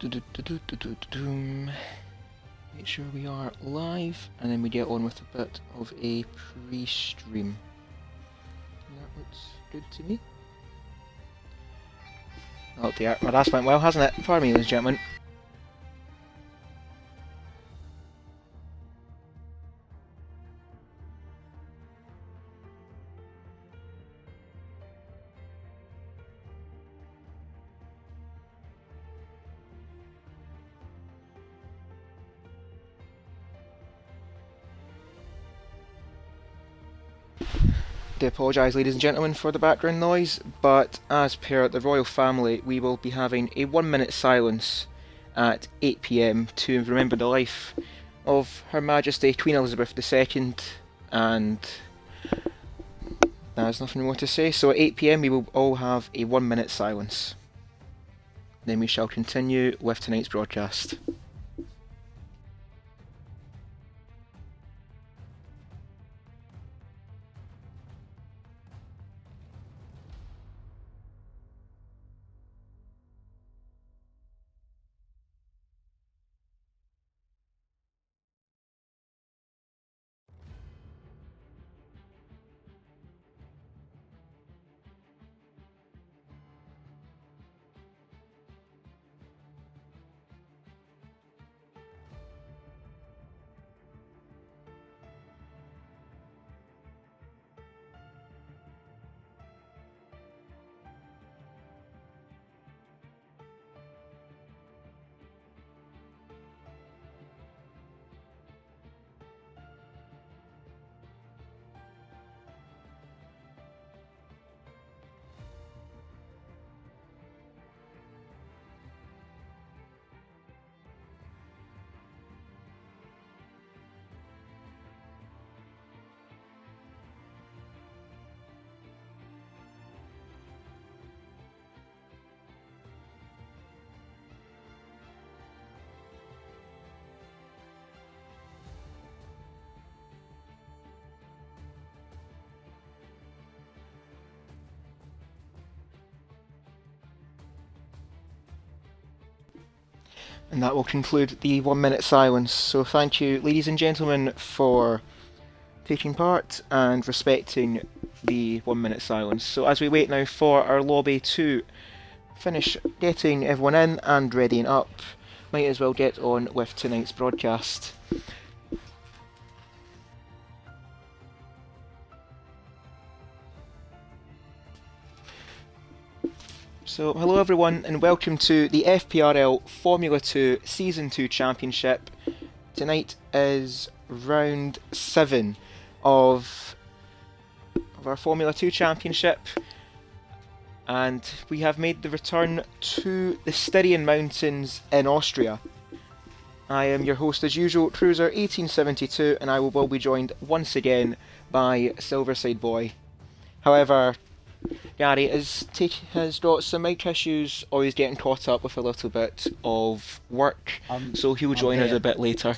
Make sure we are live, and then we get on with a bit of a pre-stream. That looks good to me. Oh dear, well, that's went well, hasn't it? Pardon me, ladies and gentlemen. I apologise, ladies and gentlemen, for the background noise, but as per the royal family, we will be having a 1-minute silence at 8 PM to remember the life of Her Majesty Queen Elizabeth II, and there's nothing more to say. So at 8 PM we will all have a 1-minute silence. Then we shall continue with tonight's broadcast. And that will conclude the 1-minute silence. So thank you, ladies and gentlemen, for taking part and respecting the 1-minute silence. So as we wait now for our lobby to finish getting everyone in and readying up, might as well get on with tonight's broadcast. So, hello everyone, and welcome to the FPRL Formula 2 Season 2 Championship. Tonight is round 7 of our Formula 2 Championship, and we have made the return to the Styrian Mountains in Austria. I am your host as usual, Cruiser 1872, and I will be joined once again by Silverside Boy. However, Gary has got some mic issues, or he's getting caught up with a little bit of work, so he'll join us a bit later.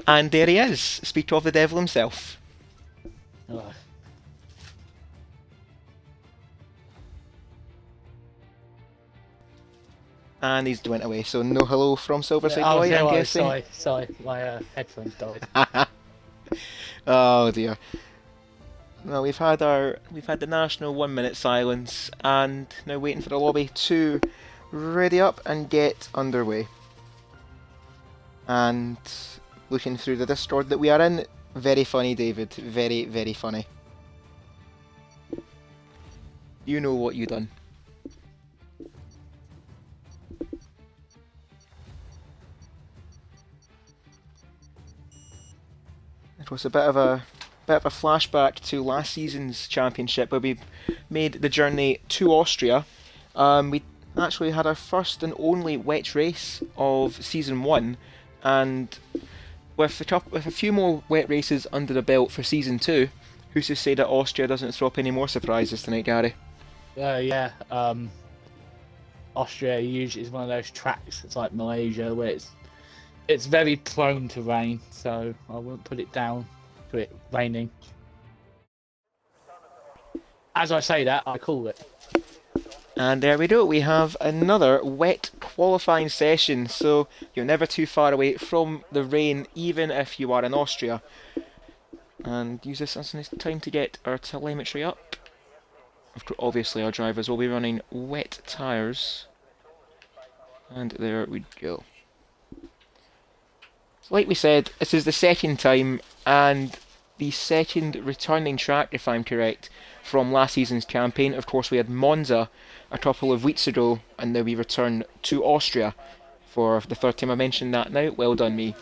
And there he is, speak of the devil himself. Ugh. And he's went away, so no hello from Silverside Boy, I'm guessing. Sorry, my headphones died. Oh dear. Well, we've had the national 1-minute silence, and now waiting for the lobby to ready up and get underway. And looking through the Discord that we are in, very funny, David, very, very funny. You know what you done. It was a bit of a flashback to last season's championship where we made the journey to Austria. We actually had our first and only wet race of season 1, and with a few more wet races under the belt for season 2, who's to say that Austria doesn't throw up any more surprises tonight, Gary? Yeah. Austria usually is one of those tracks. It's like Malaysia, where it's very prone to rain, so I wouldn't put it down to it raining. As I say that, I call it. And there we go, we have another wet qualifying session, so you're never too far away from the rain, even if you are in Austria. And use this as a nice time to get our telemetry up. Obviously our drivers will be running wet tyres. And there we go. So like we said, this is the second time and the second returning track, if I'm correct, from last season's campaign. Of course, we had Monza a couple of weeks ago, and now we return to Austria for the third time. I mentioned that now. Well done, me.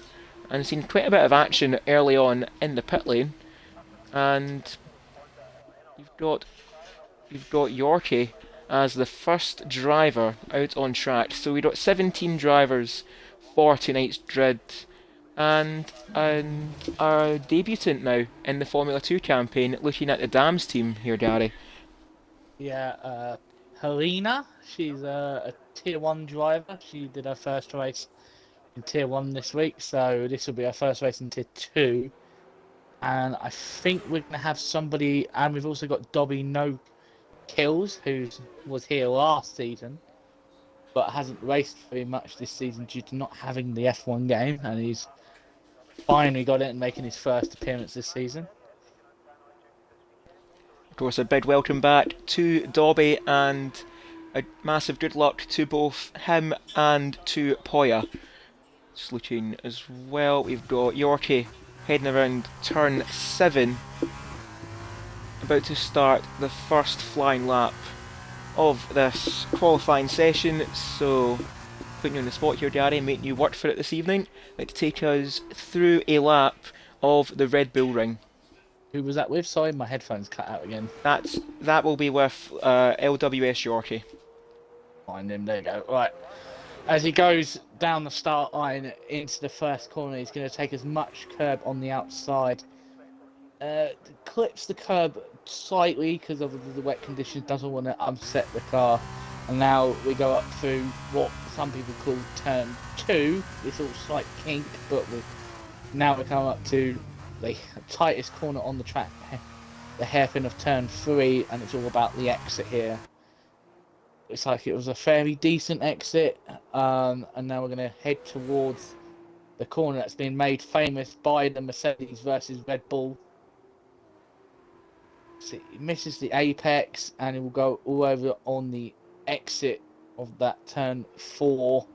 And I've seen quite a bit of action early on in the pit lane, and you've got Yorkie as the first driver out on track. So we got 17 drivers for tonight's grid. And our debutant now in the Formula 2 campaign, looking at the Dams team here, Gary. Yeah, Helena, she's a Tier 1 driver. She did her first race in Tier 1 this week, so this will be her first race in Tier 2. And I think we're going to have somebody, and we've also got Dobby No Kills, who was here last season, but hasn't raced very much this season due to not having the F1 game, and he's finally got it and making his first appearance this season. Of course, a big welcome back to Dobby and a massive good luck to both him and to Poya. Just looking as well, we've got Yorkie heading around turn 7, about to start the first flying lap of this qualifying session. So putting you on the spot here, Gary, making you work for it this evening. I'd like to take us through a lap of the Red Bull Ring. Who was that with? Sorry, my headphones cut out again. That will be with LWS Yorkie. Find him, there you go. Right. As he goes down the start line into the first corner, he's going to take as much curb on the outside. Clips the curb slightly because of the wet conditions, doesn't want to upset the car. And now we go up through what some people call turn 2. It's all slight kink, but now we come up to the tightest corner on the track, the hairpin of turn 3, and it's all about the exit here. Looks like it was a fairly decent exit, and now we're going to head towards the corner that's been made famous by the Mercedes versus Red Bull. So he misses the apex, and it will go all over on the exit of that turn 4,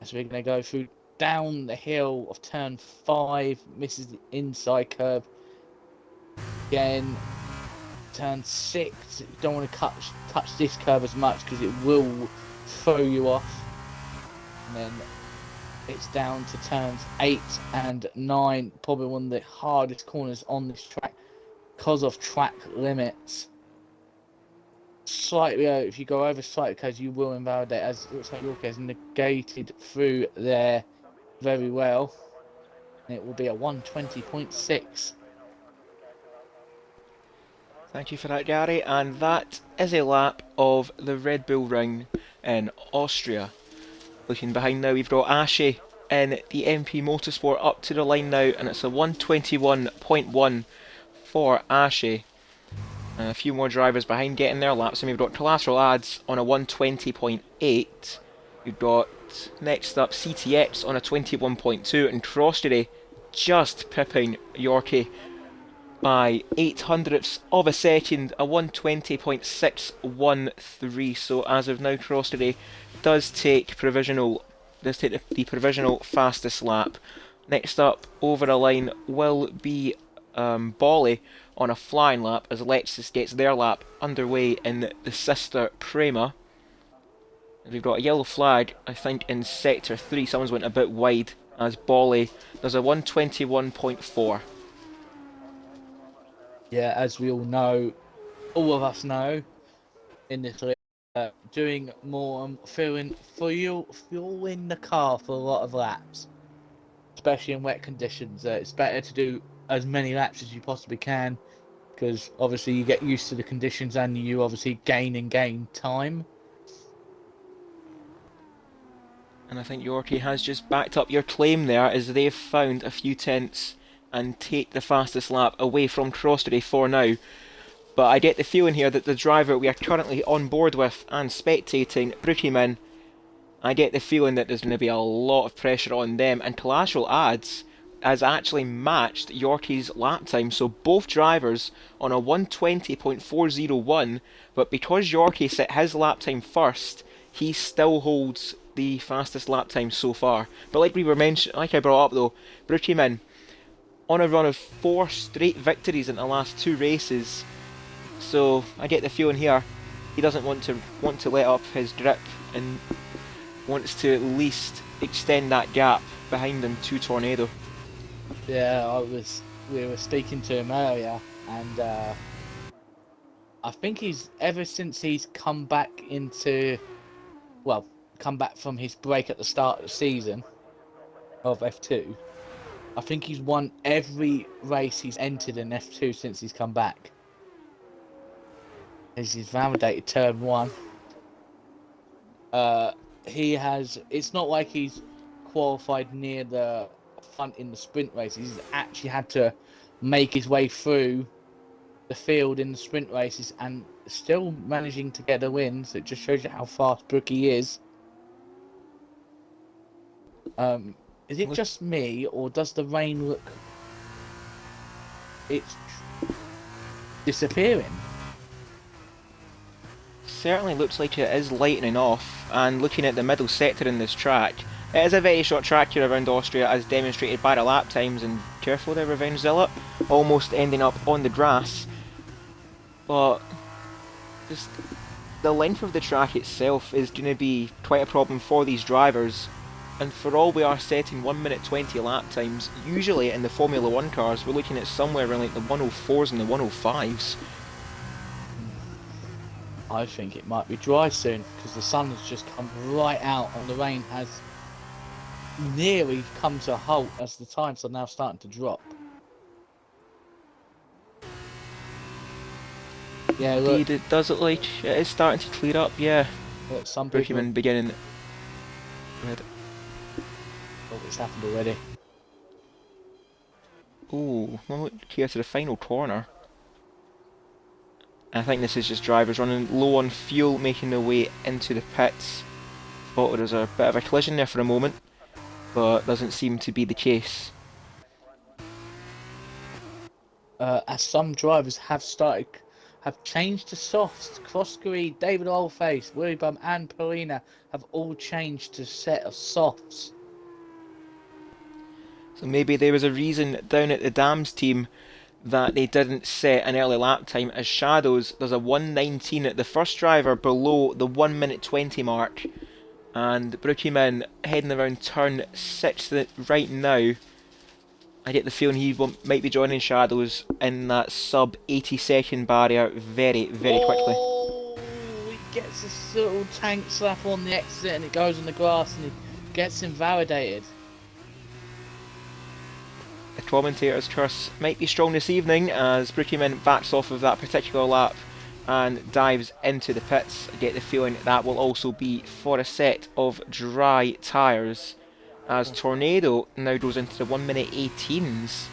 as we're going to go through down the hill of turn 5, misses the inside curve again. Turn 6, you don't want to touch this curve as much because it will throw you off. And then it's down to turns 8 and 9, probably one of the hardest corners on this track because of track limits. Slightly, if you go over slightly because you will invalidate, as it looks like York has negated through there very well. And it will be a 120.6. Thank you for that, Gary, and that is a lap of the Red Bull Ring in Austria. Looking behind now, we've got Ashe in the MP Motorsport up to the line now, and it's a 121.1 for Ashe. A few more drivers behind getting their laps, and we've got Collateral Ads on a 120.8. We've got next up CTX on a 21.2, and Crossjury just pipping Yorkie by 0.08 of a second, a 120.613. So as of now, Crossjury does take the provisional fastest lap. Next up over the line will be Bolly on a flying lap as Lexus gets their lap underway in the sister Prema. We've got a yellow flag, I think, in sector 3. Someone's went a bit wide as Bolly does a 121.4. Yeah, as we all know, all of us know, in this league, doing more fueling in the car for a lot of laps, especially in wet conditions. It's better to do as many laps as you possibly can, because obviously you get used to the conditions and you obviously gain time. And I think Yorkie has just backed up your claim there as they've found a few tenths and take the fastest lap away from Crossjury for now. But I get the feeling here that the driver we are currently on board with and spectating, Brookyman, I get the feeling that there's going to be a lot of pressure on them, and collateral ads has actually matched Yorkie's lap time, so both drivers on a 120.401, but because Yorkie set his lap time first, he still holds the fastest lap time so far. But like we were like I brought up though, Brookieman on a run of 4 straight victories in the last 2 races, so I get the feeling here he doesn't want to let up his grip and wants to at least extend that gap behind him to Tornado. Yeah, we were speaking to him earlier, and I think ever since he's come back from his break at the start of the season of F2, I think he's won every race he's entered in F2 since he's come back. He's validated turn 1. It's not like he's qualified near the front in the sprint races. He's actually had to make his way through the field in the sprint races and still managing to get the wins. It just shows you how fast Brookie is. Is it just me, or does the rain look... it's disappearing? Certainly looks like it is lightening off, and looking at the middle sector in this track, it is a very short track here around Austria, as demonstrated by the lap times, and careful there, Revenge Zealot, almost ending up on the grass. But just the length of the track itself is going to be quite a problem for these drivers, and for all we are setting 1 minute 20 lap times, usually in the Formula 1 cars we're looking at somewhere around like the 104s and the 105s. I think it might be dry soon, because the sun has just come right out and the rain has nearly come to a halt as the times are now starting to drop. Yeah, look. Indeed, it does look like it is starting to clear up, yeah. Look, some people... Brookieman beginning... Go ahead. Oh, it's happened already. Ooh, well, look here to the final corner. I think this is just drivers running low on fuel, making their way into the pits. Thought there was a bit of a collision there for a moment, but doesn't seem to be the case. As some drivers have changed to softs. Croskery, David Oldface, Willie Bum and Paulina have all changed to a set of softs. So maybe there was a reason down at the Dams team that they didn't set an early lap time, as Shadows, there's a 1:19 at the first driver below the 1 minute 20 mark, and Brookieman heading around turn 6 right now. I get the feeling he might be joining Shadows in that sub 80 second barrier very, very quickly. Oh, he gets a little tank slap on the exit and it goes on the grass and he gets invalidated. The commentator's curse might be strong this evening, as Brookieman backs off of that particular lap and dives into the pits. I get the feeling that will also be for a set of dry tyres, as Tornado now goes into the 1 minute 18s.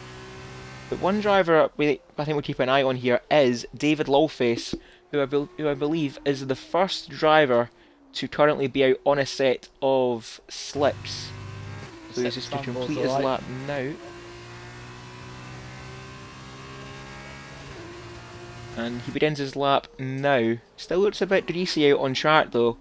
But one driver I think we'll keep an eye on here is David Lawface, who I believe is the first driver to currently be out on a set of slips. So he's just to complete his lap now. And he begins his lap now. Still looks a bit greasy out on track though,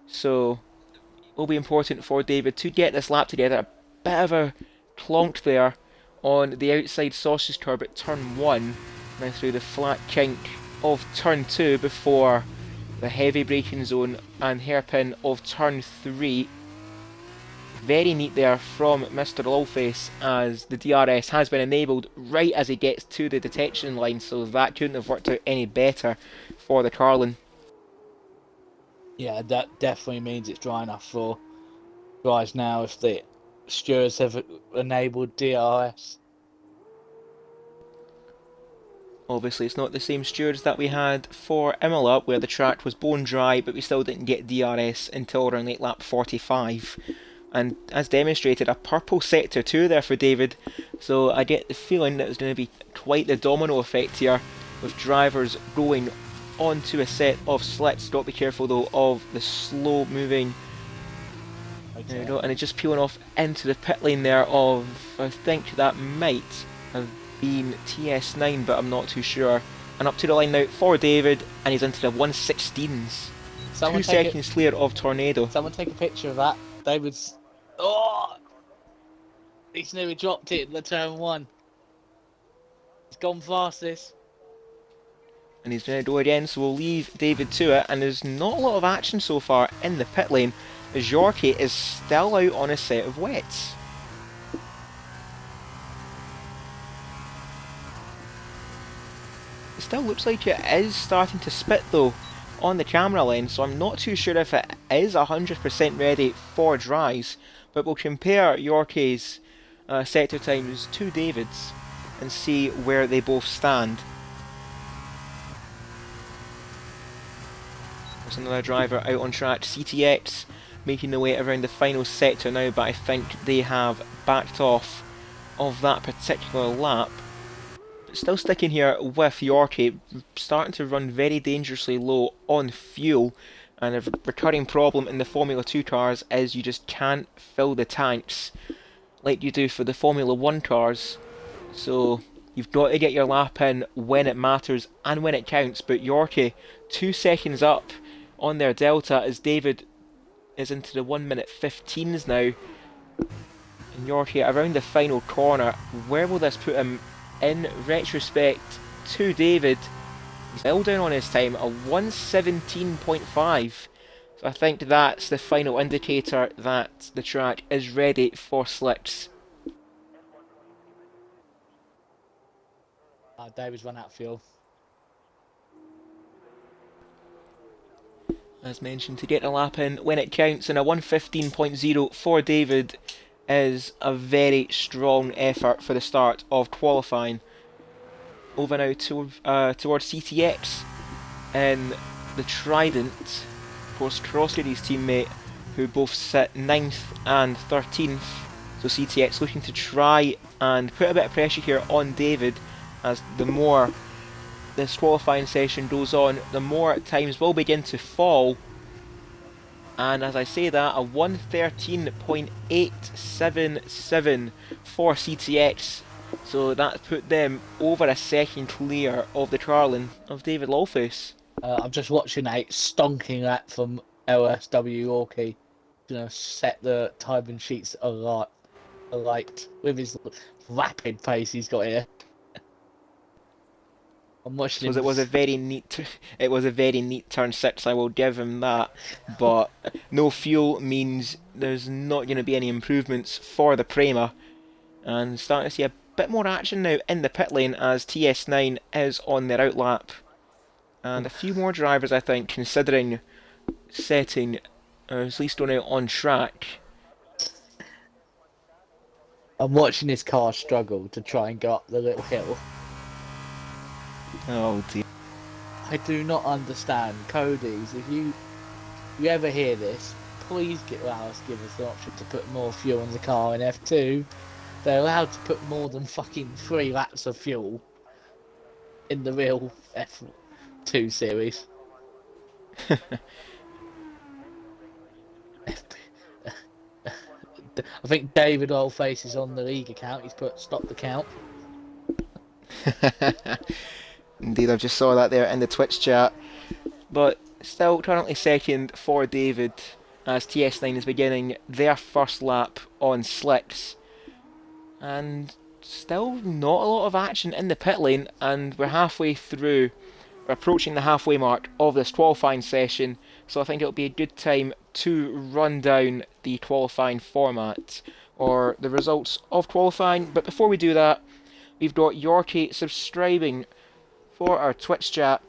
so it will be important for David to get this lap together. A bit of a clonk there on the outside sausage curb at turn 1, now through the flat kink of turn 2 before the heavy braking zone and hairpin of turn 3. Very neat there from Mr. Lawface, as the DRS has been enabled right as he gets to the detection line, so that couldn't have worked out any better for the Carlin. Yeah, that definitely means it's dry enough for guys now if the stewards have enabled DRS. Obviously it's not the same stewards that we had for Imola, where the track was bone dry but we still didn't get DRS until around late lap 45. And as demonstrated, a purple sector 2 there for David, so I get the feeling that there's going to be quite the domino effect here, with drivers going onto a set of slips. Got to be careful though of the slow moving There we Okay. go, and it's just peeling off into the pit lane there of, I think that might have been TS9, but I'm not too sure. And up to the line now for David, and he's into the 116s. Someone 2 take seconds clear of Tornado. Someone take a picture of that. David's. Oh, he's nearly dropped it in the turn 1. He's gone fastest. And he's going to go again, so we'll leave David to it. And there's not a lot of action so far in the pit lane, as Yorkie is still out on a set of wets. It still looks like it is starting to spit though on the camera lens, so I'm not too sure if it is 100% ready for dries, but we'll compare Yorkie's sector times to David's and see where they both stand. There's another driver out on track, CTX, making their way around the final sector now, but I think they have backed off of that particular lap. But still sticking here with Yorkie, starting to run very dangerously low on fuel, and a recurring problem in the Formula 2 cars is you just can't fill the tanks like you do for the Formula 1 cars. So you've got to get your lap in when it matters and when it counts, but Yorkie 2 seconds up on their delta as David is into the 1 minute 15s now. And Yorkie around the final corner. Where will this put him in retrospect to David? He's still down on his time, a 1:17.5. So I think that's the final indicator that the track is ready for slicks. David's run out of fuel. As mentioned, to get a lap in when it counts, and a 1:15.0 for David is a very strong effort for the start of qualifying. Over now towards CTX in the Trident, of course Crossgary's teammate, who both sit 9th and 13th. So CTX looking to try and put a bit of pressure here on David, as the more this qualifying session goes on, the more times will begin to fall. And as I say that, a 1:13.877 for CTX. So that put them over a second clear of the Carlin of David Lawface. I'm just watching a stonking lap from LSW Yorkie. Gonna set the timing sheets alight with his rapid pace he's got here. I'm watching him. It was a very neat turn 6, I will give him that, but no fuel means there's not going to be any improvements for the Prima, and starting to see a bit more action now in the pit lane as TS9 is on their outlap, and a few more drivers I think considering setting, or at least going out on track. I'm watching his car struggle to try and go up the little hill. Oh dear. I do not understand. Cody's, if you ever hear this, please allow us, give us the option to put more fuel in the car in F2. They're allowed to put more than fucking 3 laps of fuel in the real F2 series. I think David Oldface is on the league account. He's put stop the count. Indeed, I just saw that there in the Twitch chat. But still currently second for David as TS9 is beginning their first lap on slicks. And still not a lot of action in the pit lane, and we're halfway through, we're approaching the halfway mark of this qualifying session, so I think it'll be a good time to run down the qualifying format, or the results of qualifying. But before we do that, we've got Yorkie subscribing for our Twitch chat,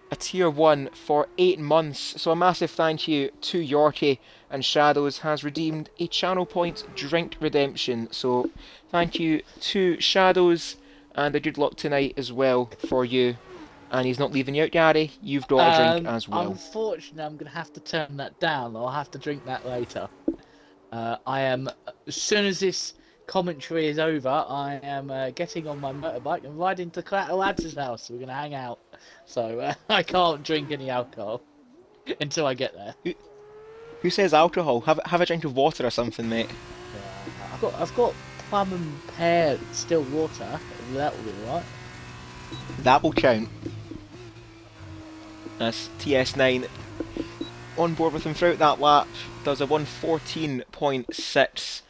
a tier 1 for 8 months, so a massive thank you to Yorkie, and Shadows has redeemed a channel point drink redemption, so thank you to Shadows, and a good luck tonight as well for you. And he's not leaving you out, Gary, you've got a drink as well. Unfortunately, I'm going to have to turn that down, I'll have to drink that later. I am, as soon as this commentary is over, I am getting on my motorbike and riding to Lad's house. We're going to hang out, so I can't drink any alcohol until I get there. Who says alcohol? Have a drink of water or something, mate. I've got plum and pear distilled water. That will be alright. That will count. That's TS9 on board with him throughout that lap. Does a 1:14.6.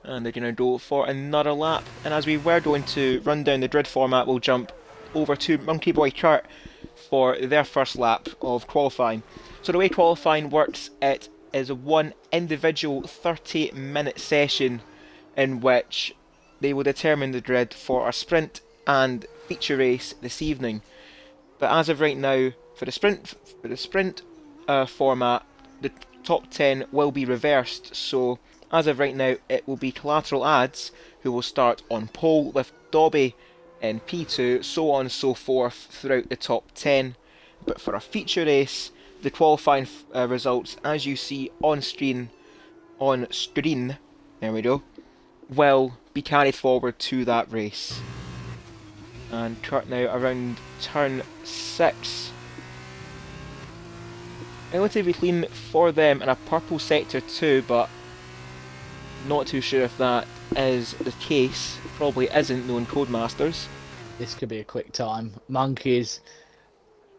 And they're going to go for another lap. And as we were going to run down the grid format, we'll jump over to Monkey Boy Kurt for their first lap of qualifying. So the way qualifying works, it is one individual 30-minute session in which they will determine the grid for a sprint and feature race this evening. But as of right now, for the sprint format, the top 10 will be reversed. So as of right now, it will be Collateral Ads who will start on pole with Dobby in P2, so on and so forth throughout the top 10. But for a feature race, the qualifying results, as you see on screen, there we go, will be carried forward to that race. And Kurt now around turn 6. Relatively clean for them in a purple sector too, but not too sure if that is the case. Probably isn't, knowing Codemasters. This could be a quick time. Monkeys,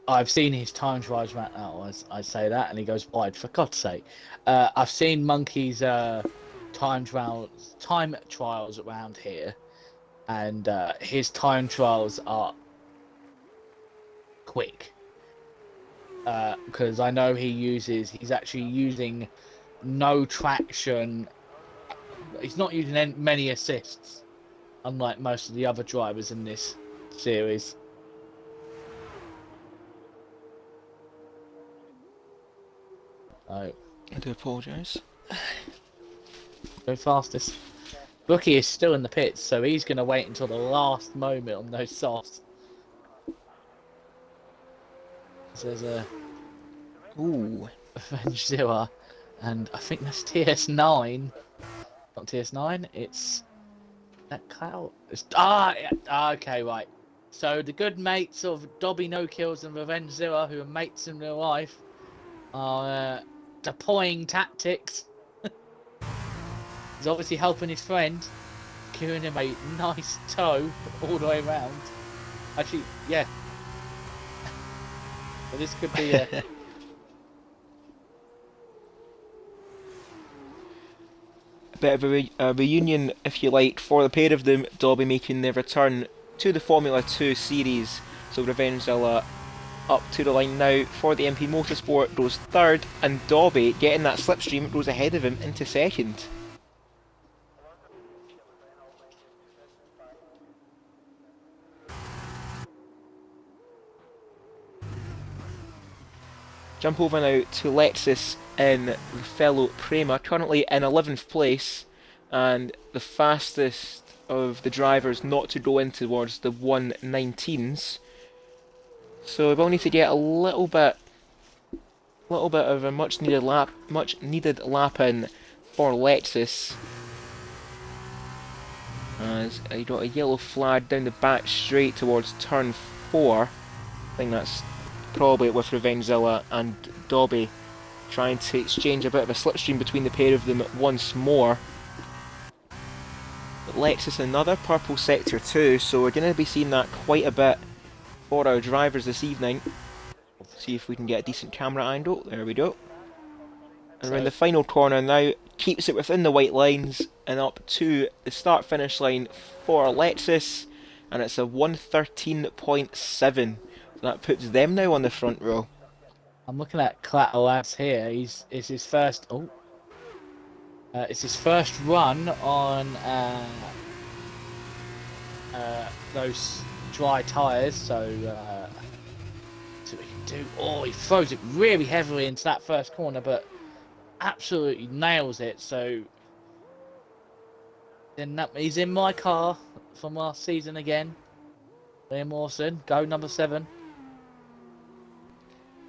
I've seen his time trials right now, as I say that, and he goes wide, for God's sake. I've seen Monkeys' time trials around here, and his time trials are quick. Because I know he's actually using no traction. He's not using many assists, unlike most of the other drivers in this series. Oh, I do apologise. go fastest. Bookie is still in the pits, so he's going to wait until the last moment on those softs. There's a Revenge Zero, and I think that's TS9. Not TS9, it's that Cloud. Okay, right. So the good mates of Dobby No Kills and Revenge Zero, who are mates in real life, are deploying tactics. He's obviously helping his friend, giving him a nice tow all the way around. Actually, yeah. So this could be a bit of a reunion, if you like, for the pair of them. Dobby making their return to the Formula 2 series. So Revengezilla up to the line now for the MP Motorsport, goes third, and Dobby, getting that slipstream, goes ahead of him into second. Jump over now to Lexus in fellow Prema, currently in 11th place, and the fastest of the drivers not to go in towards the 1:19s. So we will need to get a little bit of a much needed lap in for Lexus. As you got a yellow flag down the back straight towards turn 4. I think that's probably with Revengezilla and Dobby trying to exchange a bit of a slipstream between the pair of them once more. But Lexus another purple sector too, so we're going to be seeing that quite a bit for our drivers this evening. See if we can get a decent camera angle. There we go. And around the final corner now, keeps it within the white lines and up to the start finish line for Lexus, and it's a 1:13.7. That puts them now on the front row. I'm looking at Clatolabs here. It's his first run on those dry tyres. So what he can do. Oh, he throws it really heavily into that first corner, but absolutely nails it. So then he's in my car from last season again. Liam Lawson, go number 7.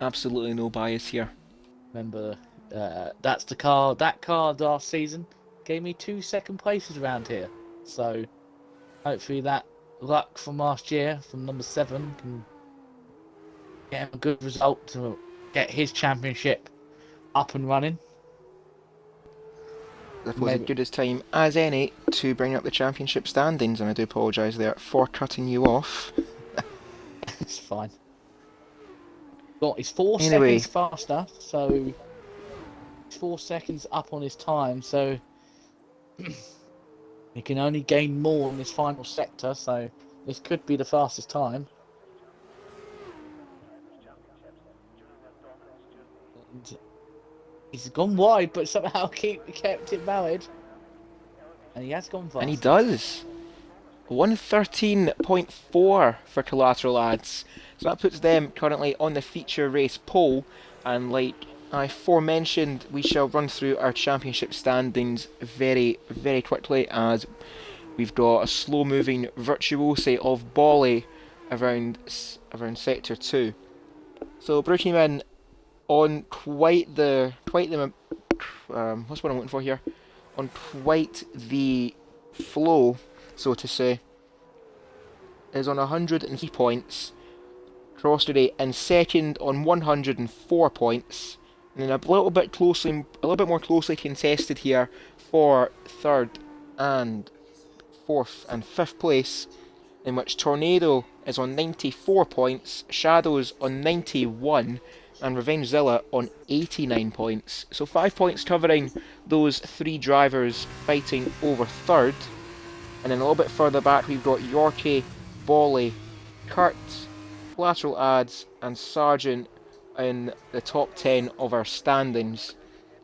Absolutely no bias here. Remember, that's the car. That car last season gave me 2 second places around here. So hopefully that luck from last year, from number 7, can get him a good result to get his championship up and running. I suppose, as Maybe good as time as any to bring up the championship standings, and I do apologise there for cutting you off. it's fine. Got he's 4 seconds Anyway, faster, so he's 4 seconds up on his time. So he can only gain more in this final sector. So this could be the fastest time. And he's gone wide, but somehow kept it valid. And he has gone fast. and he does. 113.4 for Collateral Ads. So that puts them currently on the feature race pole. And like I aforementioned, we shall run through our championship standings very, very quickly, as we've got a slow-moving virtuosi of Bolly around sector 2. So Brookie Min on quite the what's what I'm looking for here? On quite the flow, so to say, is on 103 points. Crossedy in second on 104 points, and then a little bit more closely contested here for third and fourth and fifth place, in which Tornado is on 94 points, Shadows on 91, and Revengezilla on 89 points. So 5 points covering those three drivers fighting over third. And then a little bit further back we've got Yorkie, Bolly, Kurt, Collateral Ads and Sargent in the top 10 of our standings.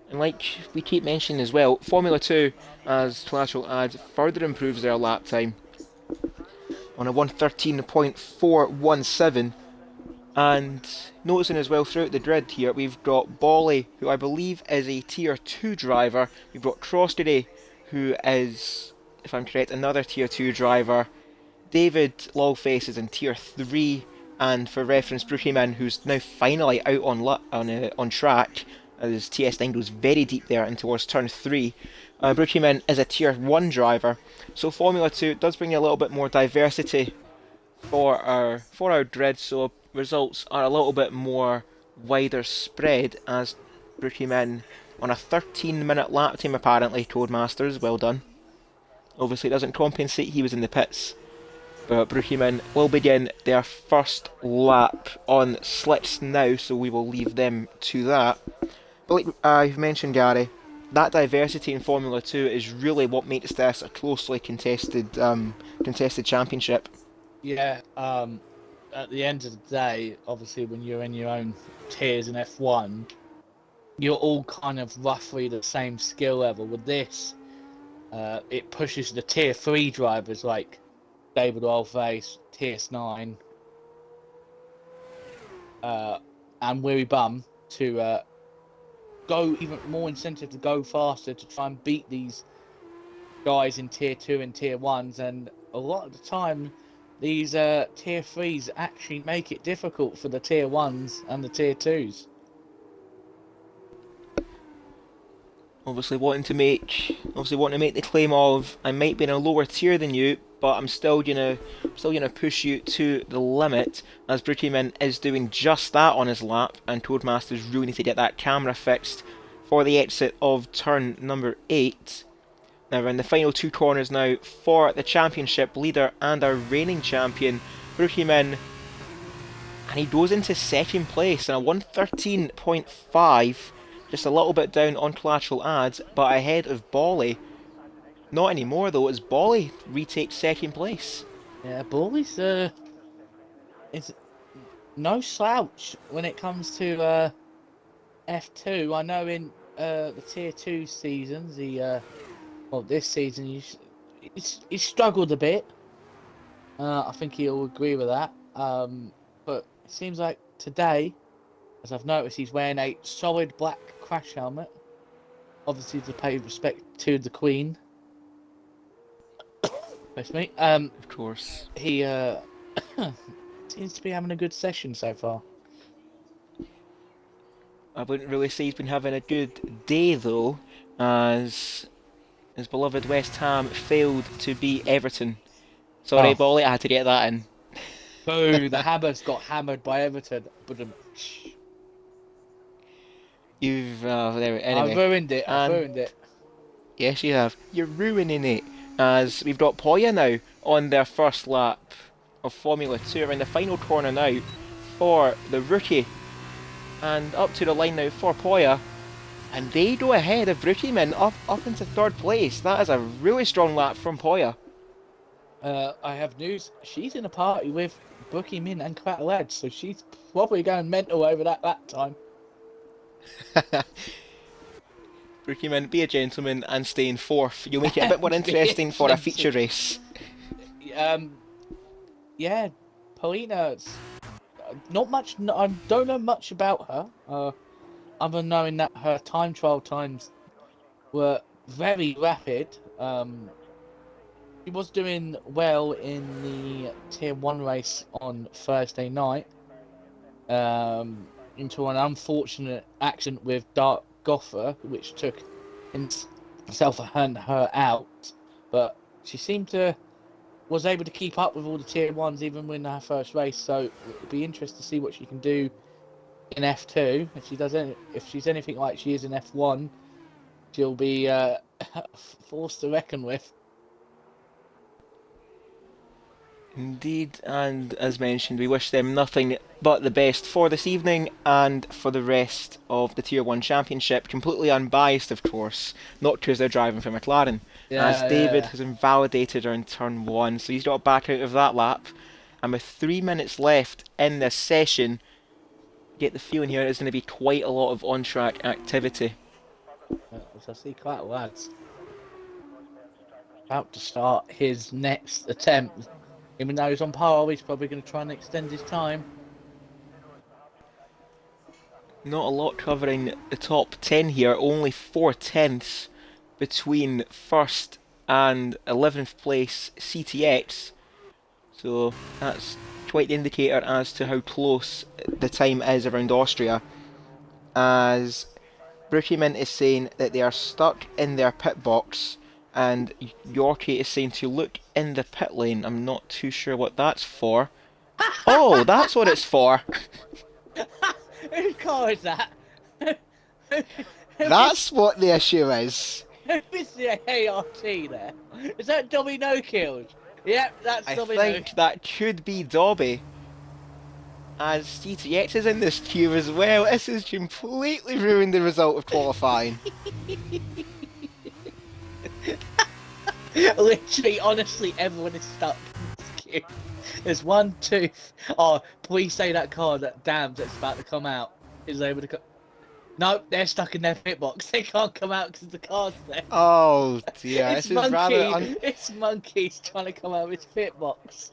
And like we keep mentioning as well, Formula 2, as Collateral Ads further improves their lap time on a 113.417. And noticing as well throughout the grid here, we've got Bolly, who I believe is a Tier 2 driver. We've got Crossedy, who is, if I'm correct, another Tier 2 driver. David Longface is in Tier 3. And for reference, Brookieman, who's now finally out on track, as TS9 goes very deep there and towards turn 3. Brookieman is a Tier 1 driver. So Formula 2 does bring a little bit more diversity for our grid, so results are a little bit more wider spread, as Brookieman on a 13-minute lap time apparently, Codemasters, well done. Obviously it doesn't compensate, he was in the pits. But Brookieman will begin their first lap on slicks now, so we will leave them to that. But like I've mentioned, Gary, that diversity in Formula 2 is really what makes this a closely contested championship. Yeah. At the end of the day, obviously, when you're in your own tiers in F1, you're all kind of roughly the same skill level. With this, it pushes the Tier 3 drivers like David Oldface, TS9, and Weary Bum to go even more incentive to go faster to try and beat these guys in Tier 2 and Tier 1s, and a lot of the time these Tier 3s actually make it difficult for the Tier 1s and the Tier 2s. Obviously wanting to make the claim of, I might be in a lower tier than you, but I'm still gonna push you to the limit, as Brookieman is doing just that on his lap, and Codemasters really need to get that camera fixed for the exit of turn number 8. Now we're in the final two corners now for the championship leader and our reigning champion, Brookieman, and he goes into second place in a 113.5, just a little bit down on Collateral Ads, but ahead of Bolly. Not anymore though, as Bolly retakes second place. Yeah, Bolly's is no slouch when it comes to F2. I know in the Tier 2 seasons, this season he's struggled a bit. I think he'll agree with that. But it seems like today, as I've noticed, he's wearing a solid black crash helmet, obviously to pay respect to the Queen. That's me. Of course. He seems to be having a good session so far. I wouldn't really say he's been having a good day though, as his beloved West Ham failed to beat Everton. Sorry, Bolly, I had to get that in. Boo! The Hammers got hammered by Everton. But You've anyway. I ruined it. Yes, you have. You're ruining it. As we've got Poya now on their first lap of Formula 2 around the final corner now for the rookie. And up to the line now for Poya. And they go ahead of Brookieman up into third place. That is a really strong lap from Poya. I have news. She's in a party with Bookie Min and Quack Lads, so she's probably going mental over that time. Brookieman, be a gentleman and stay in fourth. You'll make it a bit more interesting for a feature race. Yeah, Paulina's not much. I don't know much about her. Other than knowing that her time trial times were very rapid. She was doing well in the Tier 1 race on Thursday night. Into an unfortunate accident with Dark Gotha, which took himself and her out. But she was able to keep up with all the Tier 1s even in her first race. So it'll be interesting to see what she can do in F2. If she's anything like she is in F1, she'll be forced to reckon with. Indeed, and as mentioned, we wish them nothing but the best for this evening and for the rest of the Tier 1 Championship. Completely unbiased, of course, not because they're driving for McLaren, as David has invalidated her in turn 1, so he's got to back out of that lap. And with 3 minutes left in this session, get the feeling here it's going to be quite a lot of on-track activity. As I see Quack Lads about to start his next attempt. Even though he's on par, he's probably going to try and extend his time. Not a lot covering the top 10 here, only 4 tenths between first and 11th place CTX. So that's quite the indicator as to how close the time is around Austria. As Brookieman is saying that they are stuck in their pit box, and Yorkie is saying to look in the pit lane. I'm not too sure what that's for. Oh, that's what it's for. Whose car is that? That's what the issue is. Who's the ART there? Is that Dobby No Kills? Yep, that's Dobby No. I think that could be Dobby. As CTX is in this queue as well. This has completely ruined the result of qualifying. Literally, honestly, everyone is stuck in this queue. There's 1, 2. Oh, please say that car that damns that's about to come out is able to come. No, they're stuck in their pit box. They can't come out because the car's there. Oh dear, It's this is rather It's Monkey's trying to come out of his pit box.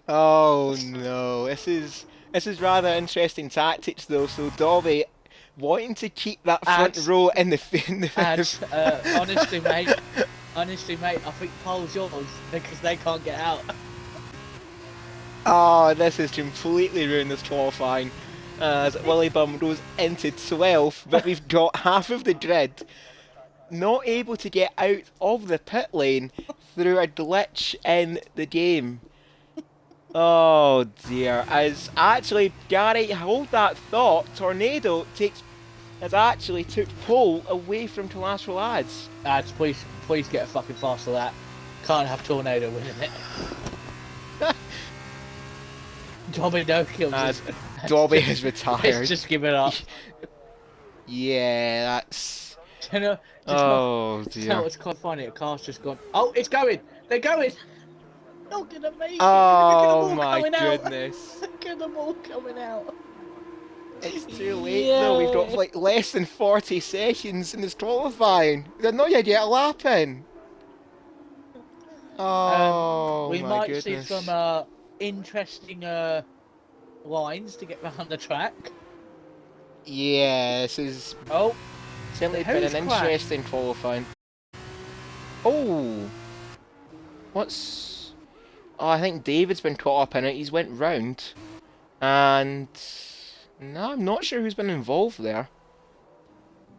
Oh no, this is rather interesting tactics though. So Dobby wanting to keep that front row in the honestly mate, I think pole's yours because they can't get out. Oh, this has completely ruined this qualifying. As Willie Bum goes into 12th, but we've got half of the grid not able to get out of the pit lane through a glitch in the game. Oh dear, as actually, Gary, hold that thought, Tornado has actually took pole away from Collateral Ads. Ads, please get a fucking fast of that. Can't have Tornado winning it. Dobby No Kills. Dobby has retired. Just give it up. Yeah, that's... dear. You know what's quite funny? A car's just gone. Oh, it's going! They're going! Not gonna make it! Oh my goodness. Look at them all coming out. It's too late though, we've got like less than 40 sessions in this qualifying. They're not gonna get a lap in. Oh we my might goodness. see some interesting lines to get behind the track. Yeah, this is certainly been an interesting qualifying. Oh! What's... Oh, I think David's been caught up in it. He's went round. And... No, I'm not sure who's been involved there.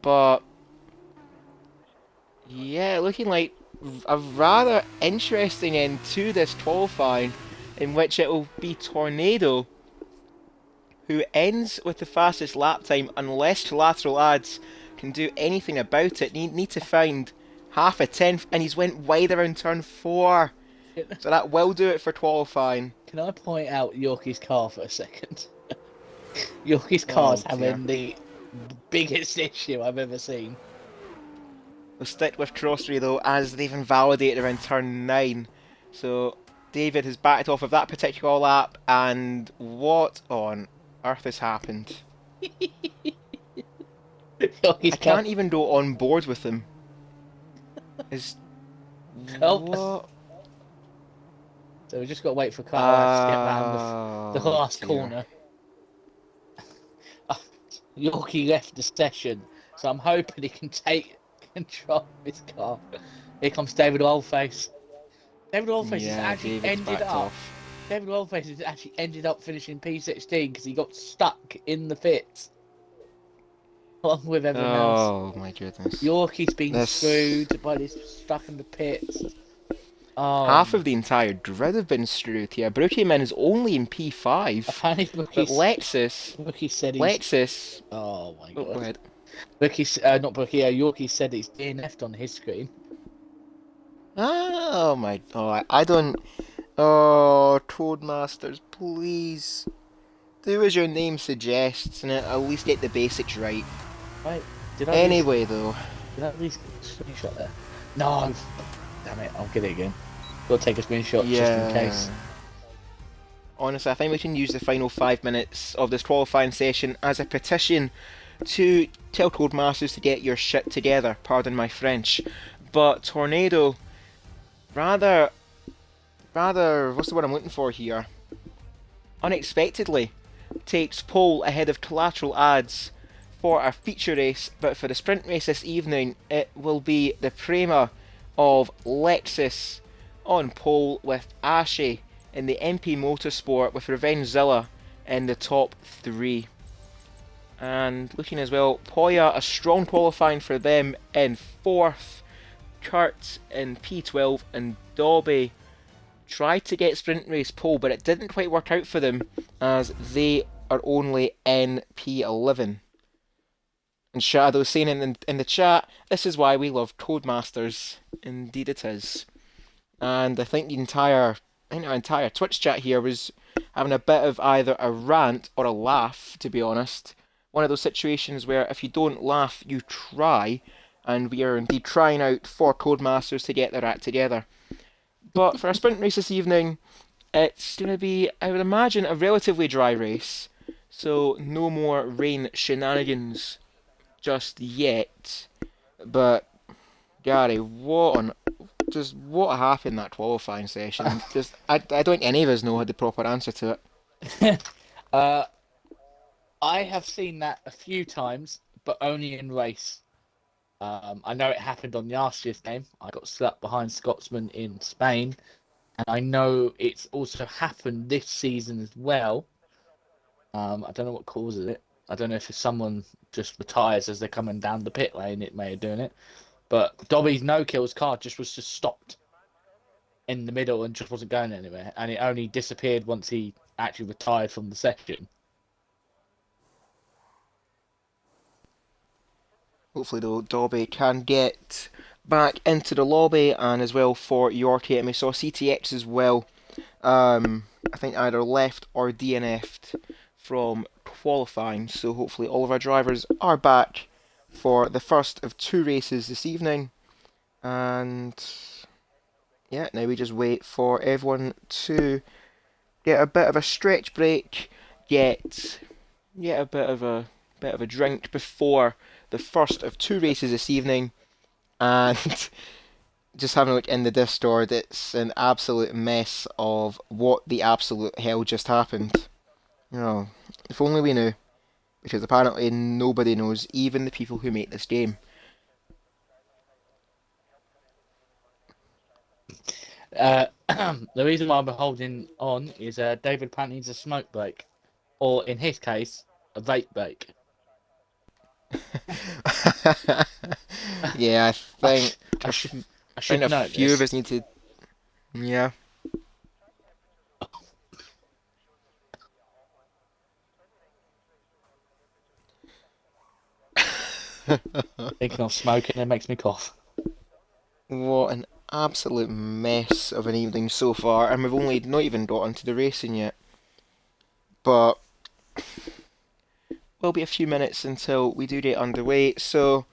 But... Yeah, looking like a rather interesting end to this qualifying, in which it will be Tornado who ends with the fastest lap time unless Collateral Ads can do anything about it. Need to find half a tenth, and he's went wide around turn 4. So that will do it for qualifying. Can I point out Yorkie's car for a second? Yorkie's car's Oh dear. having the biggest issue I've ever seen. We'll stick with Austria though, as they've invalidated around turn 9. So David has backed off of that particular lap, and what on earth has happened? Yorkie's I car. can't even go on board with him. Is Oh. what? So we just got to wait for Carlos to get round the last dear. corner. Yorkie left the session, so I'm hoping he can take control of his car. Here comes David Oldface. David Oldface has actually David's ended backed up. off. David Oldface has actually ended up finishing P16 because he got stuck in the pits, along with everyone else. Oh my goodness. Yorkie's been screwed by this stuck in the pits. Oh, half of the entire grid have been screwed here. Brookieman is only in P5. apparently But Lexus. Rookie said he's. Lexus. Oh my Oh, god. go ahead. Not Brookie, Yorkie said he's DNF'd on his screen. Oh my. Oh, I don't. Oh, Codemasters, please. Do as your name suggests and at least get the basics right. Right, did Anyway, though. Did I at least screenshot there? No, damn it, I'll get it again. Gotta take a screenshot just in case. Honestly, I think we can use the final 5 minutes of this qualifying session as a petition to tell Codemasters to get your shit together, pardon my French. But Tornado, rather, what's the word I'm looking for here? Unexpectedly, takes pole ahead of Collateral Ads for our feature race, but for the sprint race this evening, it will be the Prima of Lexus on pole with Ashe in the MP Motorsport with Revengezilla in the top 3. And looking as well, Poya, a strong qualifying for them in 4th, Kurt in P12, and Dobby tried to get sprint race pole, but it didn't quite work out for them as they are only in P11. And Shadow saying in the chat, this is why we love Codemasters. Indeed it is. And I think our entire Twitch chat here was having a bit of either a rant or a laugh, to be honest. One of those situations where if you don't laugh, you try, and we are indeed trying out for Codemasters to get their act together. But for a sprint race this evening, it's going to be, I would imagine, a relatively dry race. So no more rain shenanigans just yet. But Gary, what happened in that qualifying session? I don't think any of us know the proper answer to it. I have seen that a few times, but only in race. I know it happened on the Austrian game. I got stuck behind Scotsman in Spain, and I know it's also happened this season as well. I don't know what causes it. I don't know if someone just retires as they're coming down the pit lane. It may have done it, but Dobby's no kills car was just stopped in the middle and just wasn't going anywhere, and it only disappeared once he actually retired from the session. Hopefully, though, Dobby can get back into the lobby, and as well for Yorkie. And we saw CTX as well. I think either left or DNF'd from qualifying. So hopefully all of our drivers are back for the first of 2 races this evening. And yeah, now we just wait for everyone to get a bit of a stretch break, get a bit of a drink before the first of 2 races this evening, and just having a look in the Discord, it's an absolute mess of what the absolute hell just happened. Oh, if only we knew, because apparently nobody knows, even the people who make this game. The reason why I'm holding on is David Pant needs a smoke break, or in his case, a vape break. Yeah, I think I should a know few this. of us need to. Yeah. Thinking of smoking, it makes me cough. What an absolute mess of an evening so far, and we've only not even got onto the racing yet. But will be a few minutes until we do get underway, so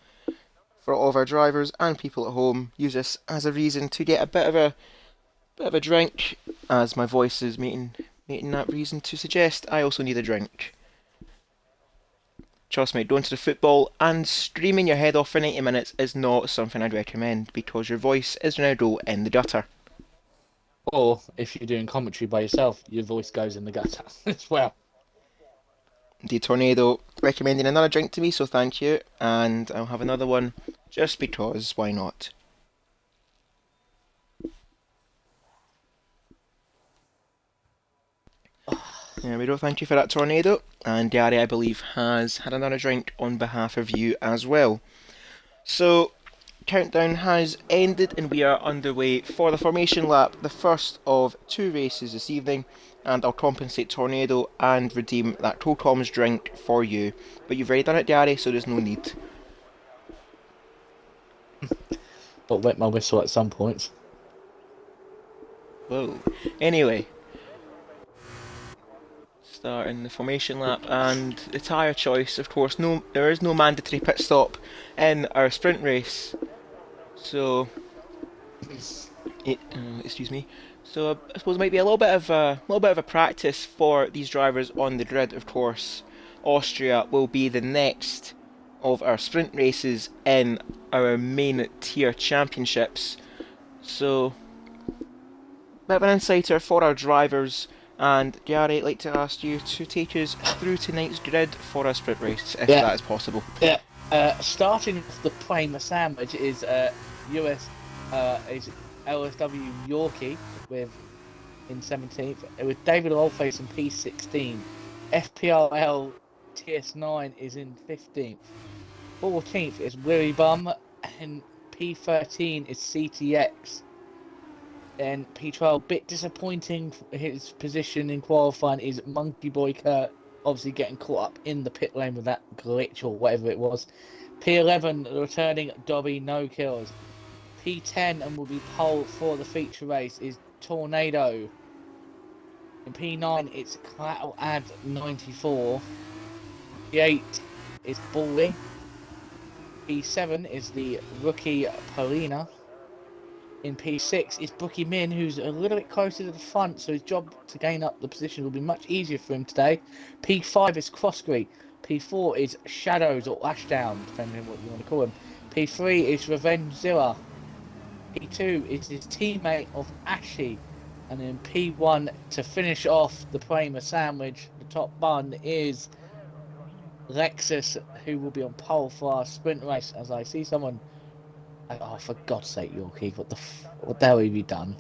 for all of our drivers and people at home, use this as a reason to get a bit of a drink, as my voice is making that reason to suggest I also need a drink. Trust me, going to the football and screaming your head off for 90 minutes is not something I'd recommend, because your voice is going to go in the gutter. Or if you're doing commentary by yourself, your voice goes in the gutter as well. The Tornado recommending another drink to me, so thank you, and I'll have another one just because, why not? There we go, thank you for that, Tornado. And Gary, I believe, has had another drink on behalf of you as well. So, countdown has ended and we are underway for the formation lap, the first of two races this evening, and I'll compensate Tornado and redeem that Tocom's drink for you. But you've already done it, Gary, so there's no need. But wet my whistle at some points. Whoa. Anyway, starting the formation lap and the tyre choice. Of course, there is no mandatory pit stop in our sprint race, so excuse me. So I suppose it might be a little bit of a practice for these drivers on the grid. Of course, Austria will be the next of our sprint races in our main tier championships. So, bit of an insider for our drivers. And Gary, I'd like to ask you to take us through tonight's grid for a sprint race, if that is possible. Yeah. Starting with the Prix sandwich is is LSW Yorkie in 17th, with David Oldface in P16. FPRL TS9 is in 15th. 14th is Willy Bum, and P13 is CTX. And P12, bit disappointing. His position in qualifying is Monkey Boy Kurt, obviously getting caught up in the pit lane with that glitch or whatever it was. P11, returning Dobby No Kills. P10, and will be pole for the feature race, is Tornado. In P9, it's Collateral Ad 94. P8 is Bully. P7 is the rookie Polina. In P6 is Brookie Min, who's a little bit closer to the front, so his job to gain up the position will be much easier for him today. P5 is Crossgree. P4 is Shadows or Ashdown, depending on what you want to call him. P3 is Revengezilla. P2 is his teammate of Ashy. And then P1, to finish off the Prima sandwich, the top bun, is Lexus, who will be on pole for our sprint race. As I see someone... Oh, for God's sake, Yorkie, what the hell have you done?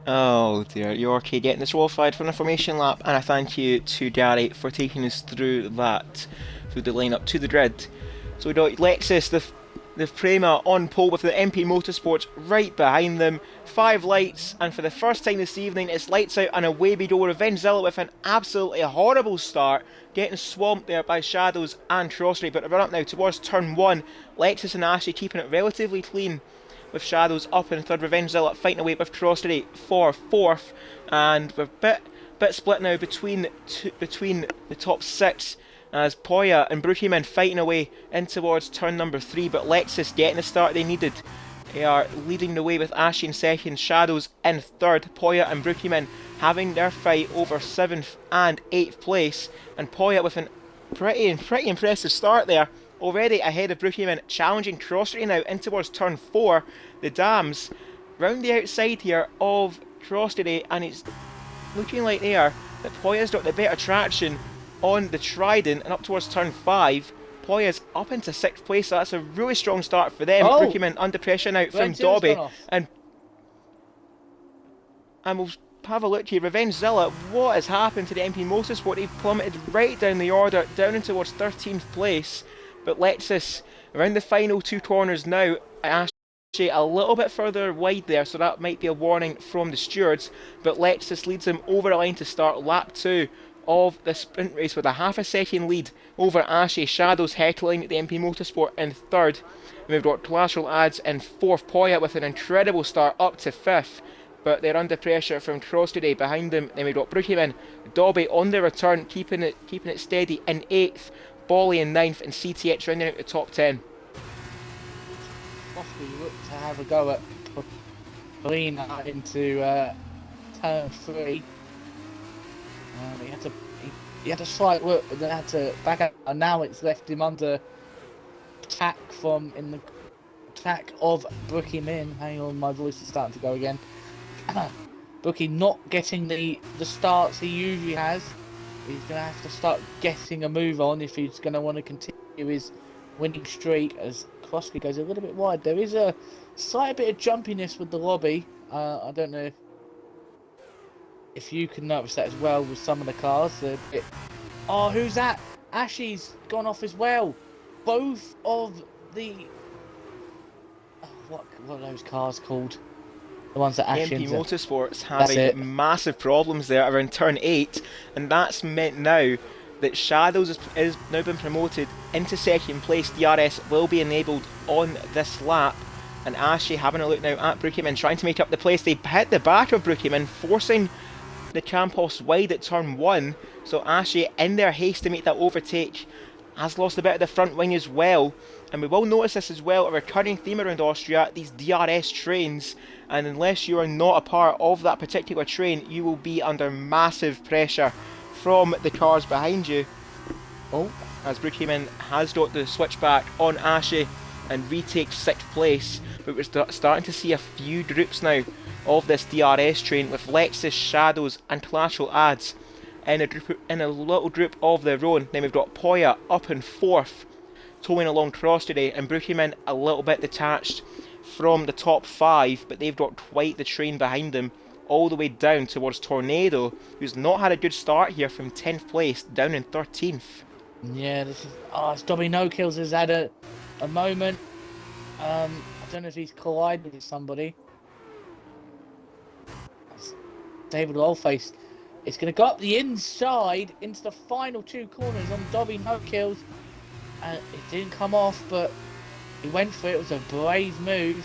Oh dear, Yorkie getting disqualified from the formation lap, and I thank you to Gary for taking us through the lineup to the grid. So we got Lexus, the Prema on pole with the MP Motorsports right behind them. 5 lights, and for the first time this evening, it's lights out and away we go. Revengezilla with an absolutely horrible start, getting swamped there by Shadows and Crossray. But to run up now towards turn 1, Lexus and Ashley keeping it relatively clean, with Shadows up in third, Revengezilla fighting away with Crossray for fourth, and we're a bit split now between the top 6, as Poya and Brookieman fighting away in towards turn number 3, but Lexus getting the start they needed. They are leading the way with Ashy in second, Shadows in third, Poya and Brookieman having their fight over 7th and 8th place, and Poya with a pretty impressive start there, already ahead of Brookieman, challenging Crossray now in towards turn 4. The Dams round the outside here of Crossray, and it's looking like that Poya's got the better traction on the Trident, and up towards turn 5, Poya's up into 6th place, so that's a really strong start for them. Brookieman under pressure now from Dobby, and we'll have a look here. Revengezilla, what has happened to the MP Motorsport? They've plummeted right down the order, down in towards 13th place, but Lexus around the final 2 corners now, actually a little bit further wide there, so that might be a warning from the stewards, but Lexus leads him over the line to start lap 2 of the sprint race with a half a second lead over Ashley. Shadows heckling the MP Motorsport in third. And we've got Collateral Ads in fourth. Poya with an incredible start up to fifth, but they're under pressure from Cross today behind them. Then we've got Brookieman, Dobby on the return, keeping it steady in eighth. Bolly in ninth, and CTX rounding out the top 10. Possibly look to have a go at Polina into turn 3. He had a slight work, but then had to back up, and now it's left him under attack of Brookie Min. Hang on, my voice is starting to go again. Brookie not getting the starts he usually has. He's going to have to start getting a move on if he's going to want to continue his winning streak, as Krosky goes a little bit wide. There is a slight bit of jumpiness with the lobby. I don't know if you can notice that as well with some of the cars. Oh, who's that? Ashy's gone off as well. Both of the... what are those cars called? The ones that MP Motorsports having massive problems there around turn 8, and that's meant now that Shadows is now been promoted into second place. DRS will be enabled on this lap, and Ashley having a look now at Brookieman, trying to make up the place. They hit the back of Brookieman, forcing the Campos wide at turn 1, so Ashley, in their haste to make that overtake, has lost a bit of the front wing as well. And we will notice this as well, a recurring theme around Austria, these DRS trains, and unless you are not a part of that particular train, you will be under massive pressure from the cars behind you. Oh, as Brookieman has got the switchback on Ashley and retakes 6th place, but we're starting to see a few groups now of this DRS train with Lexus, Shadows and Collateral Ads in a little group of their own. Then we've got Poya up in 4th, towing along Cross today, and Brookieman a little bit detached from the top 5, but they've got quite the train behind them all the way down towards Tornado, who's not had a good start here, from 10th place down in 13th. Yeah, this is... oh, it's Dobby No Kills has had a moment. I don't know if he's collided with somebody. That's David Oldface. It's going to go up the inside into the final 2 corners on Dobby No Kills. And it didn't come off, but he went for it. It was a brave move.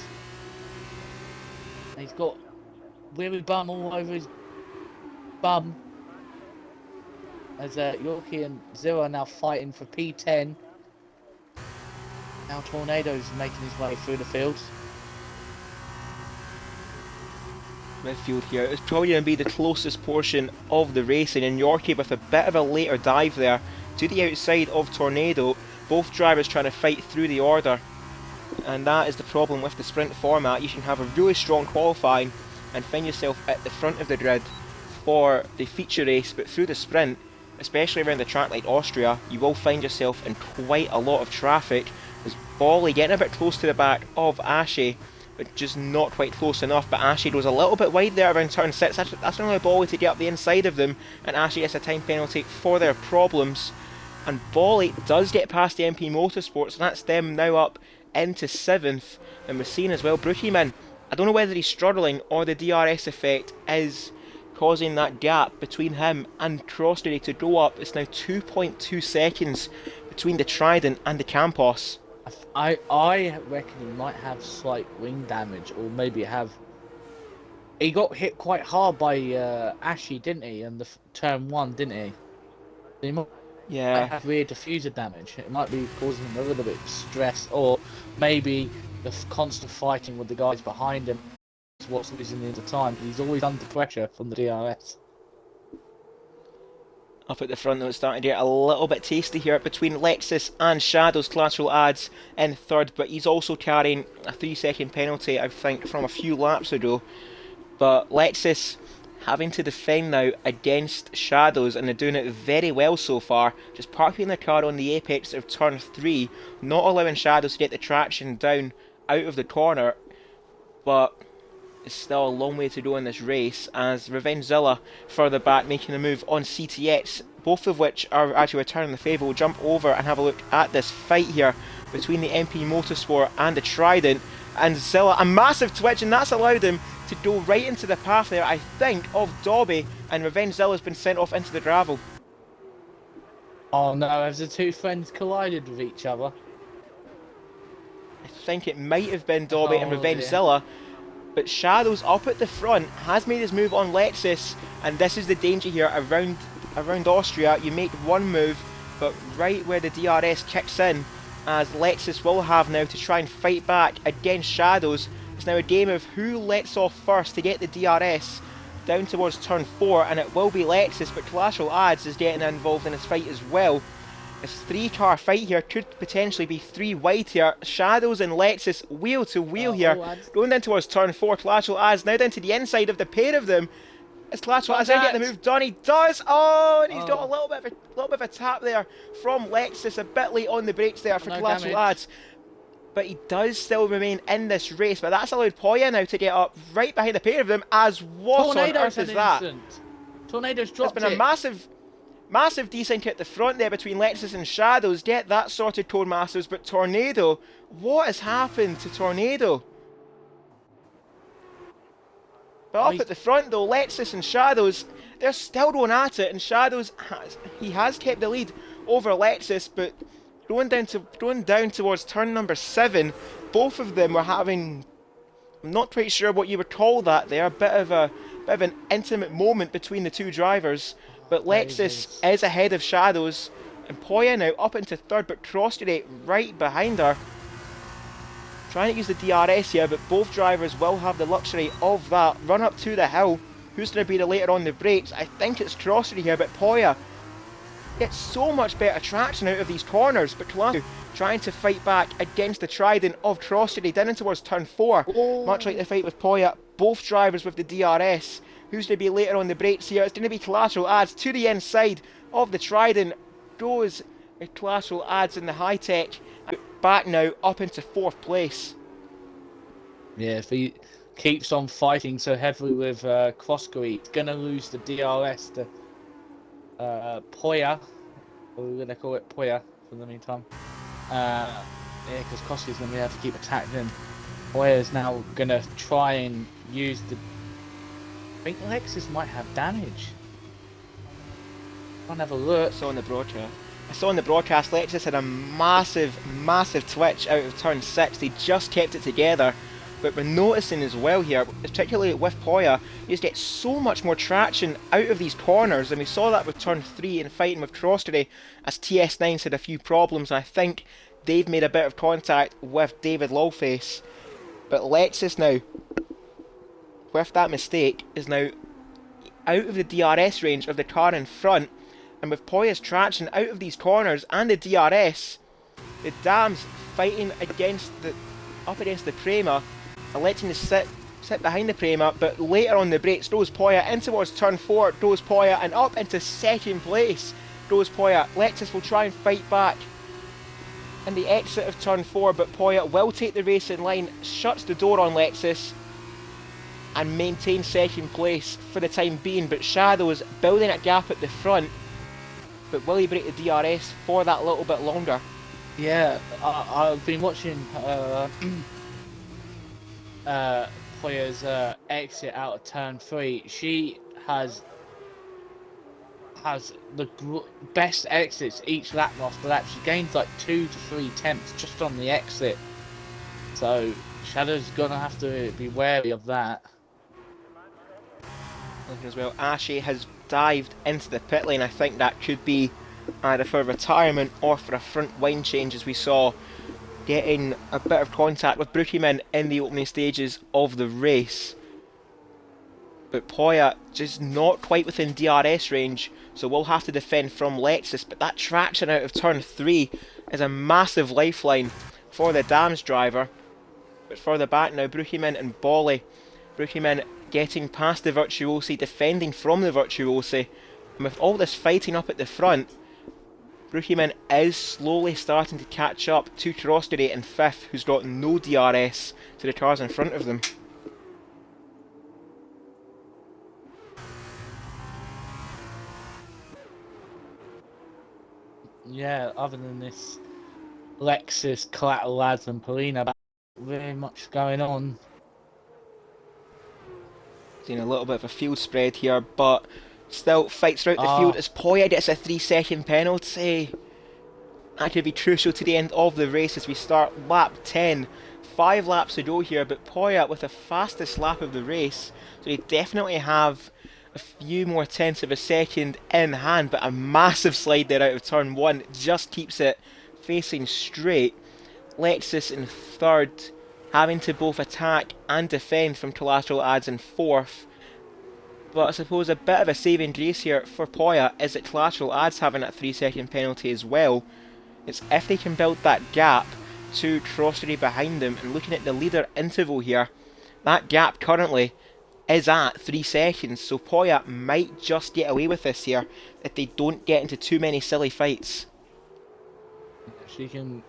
And he's got weary bum all over his bum. As Yorkie and Zero are now fighting for P10. Now Tornado's making his way through the fields. Midfield here. It's probably going to be the closest portion of the racing, and Yorkie with a bit of a later dive there to the outside of Tornado. Both drivers trying to fight through the order, and that is the problem with the sprint format. You can have a really strong qualifying and find yourself at the front of the grid for the feature race, but through the sprint, especially around the track like Austria, you will find yourself in quite a lot of traffic. There's Bolly getting a bit close to the back of Ashy, but just not quite close enough. But Ashy goes a little bit wide there around turn 6. That's only Bolly to get up the inside of them, and Ashy gets a time penalty for their problems. And Bolly does get past the MP Motorsport, so that's them now up into 7th. And we're seeing as well Brookieman, I don't know whether he's struggling or the DRS effect is causing that gap between him and Crossduty to go up. It's now 2.2 seconds between the Trident and the Campos. I reckon he might have slight wing damage, or maybe have... He got hit quite hard by Ashy, didn't he? In the turn 1, didn't he? He might have rear diffuser damage. It might be causing him a little bit of stress, or maybe the constant fighting with the guys behind him is what's losing him the time. He's always under pressure from the DRS. Up at the front though, it's starting to get a little bit tasty here between Lexus and Shadows. Collateral Ads in 3rd, but he's also carrying a 3-second penalty, I think, from a few laps ago. But Lexus having to defend now against Shadows, and they're doing it very well so far, just parking the car on the apex of turn 3, not allowing Shadows to get the traction down out of the corner. But it's still a long way to go in this race, as Revengezilla further back making a move on CTX, both of which are actually returning the favour. We'll jump over and have a look at this fight here between the MP Motorsport and the Trident, and Zilla, a massive twitch, and that's allowed him to go right into the path there, I think, of Dobby, and Revengezilla's been sent off into the gravel. Oh no, as the two friends collided with each other. I think it might have been Dobby and Oh dear. Revengezilla, but Shadows up at the front has made his move on Lexus, and this is the danger here around Austria. You make one move, but right where the DRS kicks in, as Lexus will have now to try and fight back against Shadows. It's now a game of who lets off first to get the DRS down towards turn 4, and it will be Lexus, but Collateral Ads is getting involved in this fight as well. This 3-car fight here could potentially be 3 wide here. Shadows and Lexus wheel to wheel here. Going down towards turn 4, Collateral Ads now down to the inside of the pair of them. Is Collateral Ads now getting the move done? He does! Oh, and he's got a little bit of a tap there from Lexus. A bit late on the brakes there for Collateral Ads. But he does still remain in this race. But that's allowed Poya now to get up right behind the pair of them. As what on earth is that? Tornado's dropped it. There's been a massive desync at the front there between Lexus and Shadows. Get that sorted, Codemasters. But Tornado, what has happened to Tornado? But up at the front though, Lexus and Shadows, they're still going at it, and Shadows has kept the lead over Lexus, but going down towards turn number 7, both of them were having, I'm not quite sure what you would call that there, a bit of an intimate moment between the two drivers. But Lexus is ahead of Shadows, and Poya now up into third, but Crossjade right behind her. Trying to use the DRS here, but both drivers will have the luxury of that. Run up to the hill. Who's going to be the later on the brakes? I think it's Crossjade here, but Poya gets so much better traction out of these corners. But Collateral trying to fight back against the trident of Crossjade down in towards turn 4. Oh. Much like the fight with Poya, both drivers with the DRS. Who's going to be later on the brakes here? It's going to be Collateral Ads to the inside of the trident. Goes Collateral Ads in the high tech. Back now up into 4th place. Yeah, if he keeps on fighting so heavily with Crossjade, he's going to lose the DRS to Poya. We're going to call it Poya for the meantime. Yeah, because Crossjade's going to have to keep attacking him. Poya is now going to try and use the... I think Lexus might have damage. Can't have a look. I saw in the broadcast Lexus had a massive twitch out of turn 6. They just kept it together. But we're noticing as well here, particularly with Poya, you just get so much more traction out of these corners, and we saw that with turn 3 and fighting with Crossjade, as TS9's had a few problems, and I think they've made a bit of contact with David Lawface. But Lexus now, with that mistake, is now out of the DRS range of the car in front, and with Poya's traction out of these corners and the DRS, the Dams fighting up against the Prema, electing to sit behind the Prema, but later on the brakes goes Poya in towards turn 4, goes Poya, and up into 2nd place goes Poya. Lexus will try and fight back in the exit of turn 4, but Poya will take the race in line, shuts the door on Lexus, and maintains 2nd place for the time being. But Shadows building a gap at the front, but will he break the DRS for that little bit longer? Yeah, I've been watching Poya's exit out of turn 3. She has the best exits each lap after lap. She gains like 2 to 3 tenths just on the exit. So Shadow's gonna have to be wary of that. As well, Ashe has dived into the pit lane. I think that could be either for retirement or for a front wind change, as we saw getting a bit of contact with Brookieman in the opening stages of the race. But Poya just not quite within DRS range, so we'll have to defend from Lexus. But that traction out of turn 3 is a massive lifeline for the Dams driver. But further back now, Brookieman and Bolly. Brookieman getting past the Virtuosi, defending from the Virtuosi. And with all this fighting up at the front, Brookieman is slowly starting to catch up to Crossjade in 5th, who's got no DRS to the cars in front of them. Yeah, other than this Lexus, Collateral Lads and Polina, very much going on. Seeing a little bit of a field spread here, but Still fights throughout the field as Poya gets a 3-second penalty. That could be crucial to the end of the race as we start lap 10. 5 laps to go here, but Poya with the fastest lap of the race, so they definitely have a few more tenths of a second in hand, but a massive slide there out of turn 1 just keeps it facing straight. Lexus in third, having to both attack and defend from collateral adds in fourth. But I suppose a bit of a saving grace here for Poya is that collateral adds having that 3-second penalty as well. It's if they can build that gap to Crossery behind them, and looking at the leader interval here, that gap currently is at 3 seconds, so Poya might just get away with this here if they don't get into too many silly fights. If she can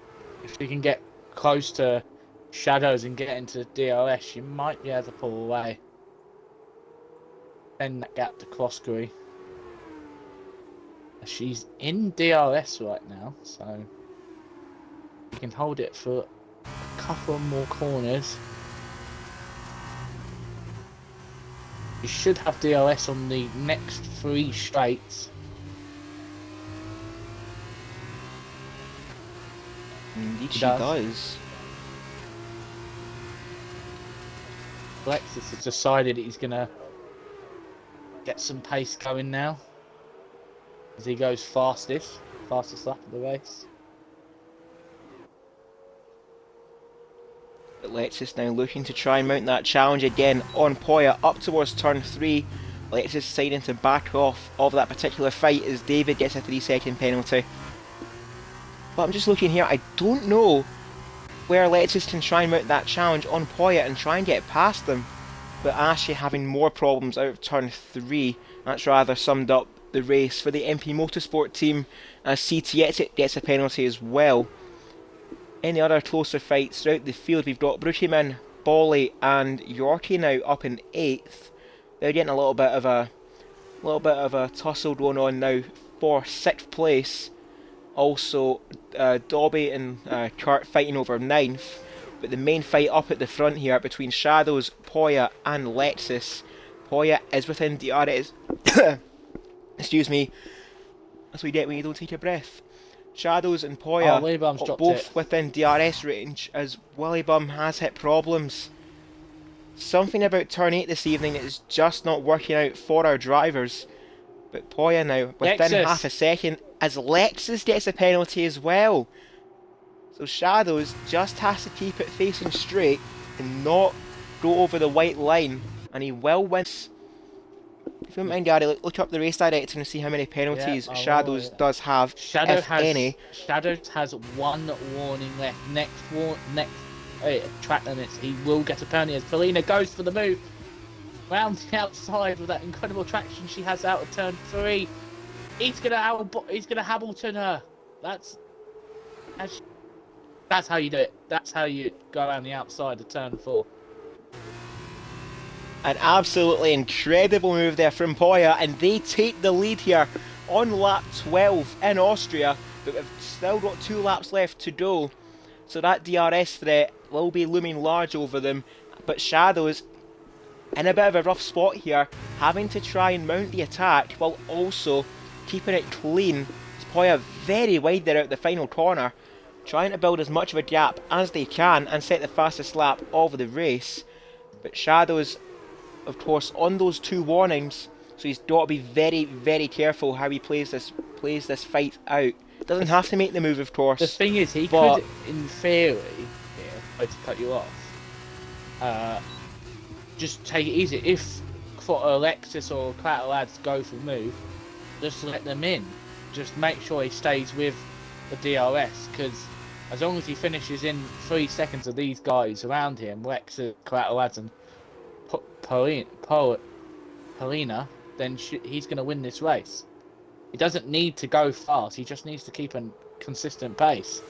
get close to Shadows and get into DRS, she might be able to pull away. Send that gap to Crossery. She's in DRS right now, so you can hold it for a couple more corners. You should have DRS on the next 3 straights. Indeed she does. Alexis has decided he's going to get some pace going now, as he goes fastest lap of the race. Alexis now looking to try and mount that challenge again on Poya up towards turn 3. Alexis deciding to back off of that particular fight as David gets a 3-second penalty. But I'm just looking here, I don't know where Alexis can try and mount that challenge on Poya and try and get past them. But Austria having more problems out of turn 3. That's rather summed up the race for the MP Motorsport team, as CT gets a penalty as well. In the other closer fights throughout the field, we've got Bruckyman, Bolly and Yorkie now up in 8th. They're getting a little bit of a tussle going on now for 6th place. Also Dobby and Kurt fighting over 9th. But the main fight up at the front here between Shadows, Poya and Lexus. Poya is within DRS. Excuse me. That's what you get when you don't take a breath. Shadows and Poya are both within DRS range, as Willybum has hit problems. Something about turn 8 this evening is just not working out for our drivers. But Poya now within half a second, as Lexus gets a penalty as well. So Shadows just has to keep it facing straight and not go over the white line, and he will win. If you don't mind, Gary, look up the race director and see how many penalties Shadows does have, if any. Shadows has 1 warning left. Next track limits, he will get a penalty as Paulina goes for the move round the outside with that incredible traction she has out of turn 3. He's gonna Hamilton her. That's how you do it. That's how you go around the outside of turn 4. An absolutely incredible move there from Poya, and they take the lead here on lap 12 in Austria, but we've still got 2 laps left to go, so that DRS threat will be looming large over them. But Shadows in a bit of a rough spot here, having to try and mount the attack while also keeping it clean. Poya very wide there out the final corner, trying to build as much of a gap as they can and set the fastest lap of the race. But Shadows, of course, on those 2 warnings, so he's got to be very, very careful how he plays this fight out. Doesn't have to make the move, of course. The thing is, he could, in theory, sorry to cut you off, just take it easy. If for Alexis or Collateral Lads go for the move, just let them in. Just make sure he stays with the DRS, because as long as he finishes in 3 seconds of these guys around him, Lexus, Collateral Lads and Paulina, then he's going to win this race. He doesn't need to go fast, he just needs to keep a consistent pace.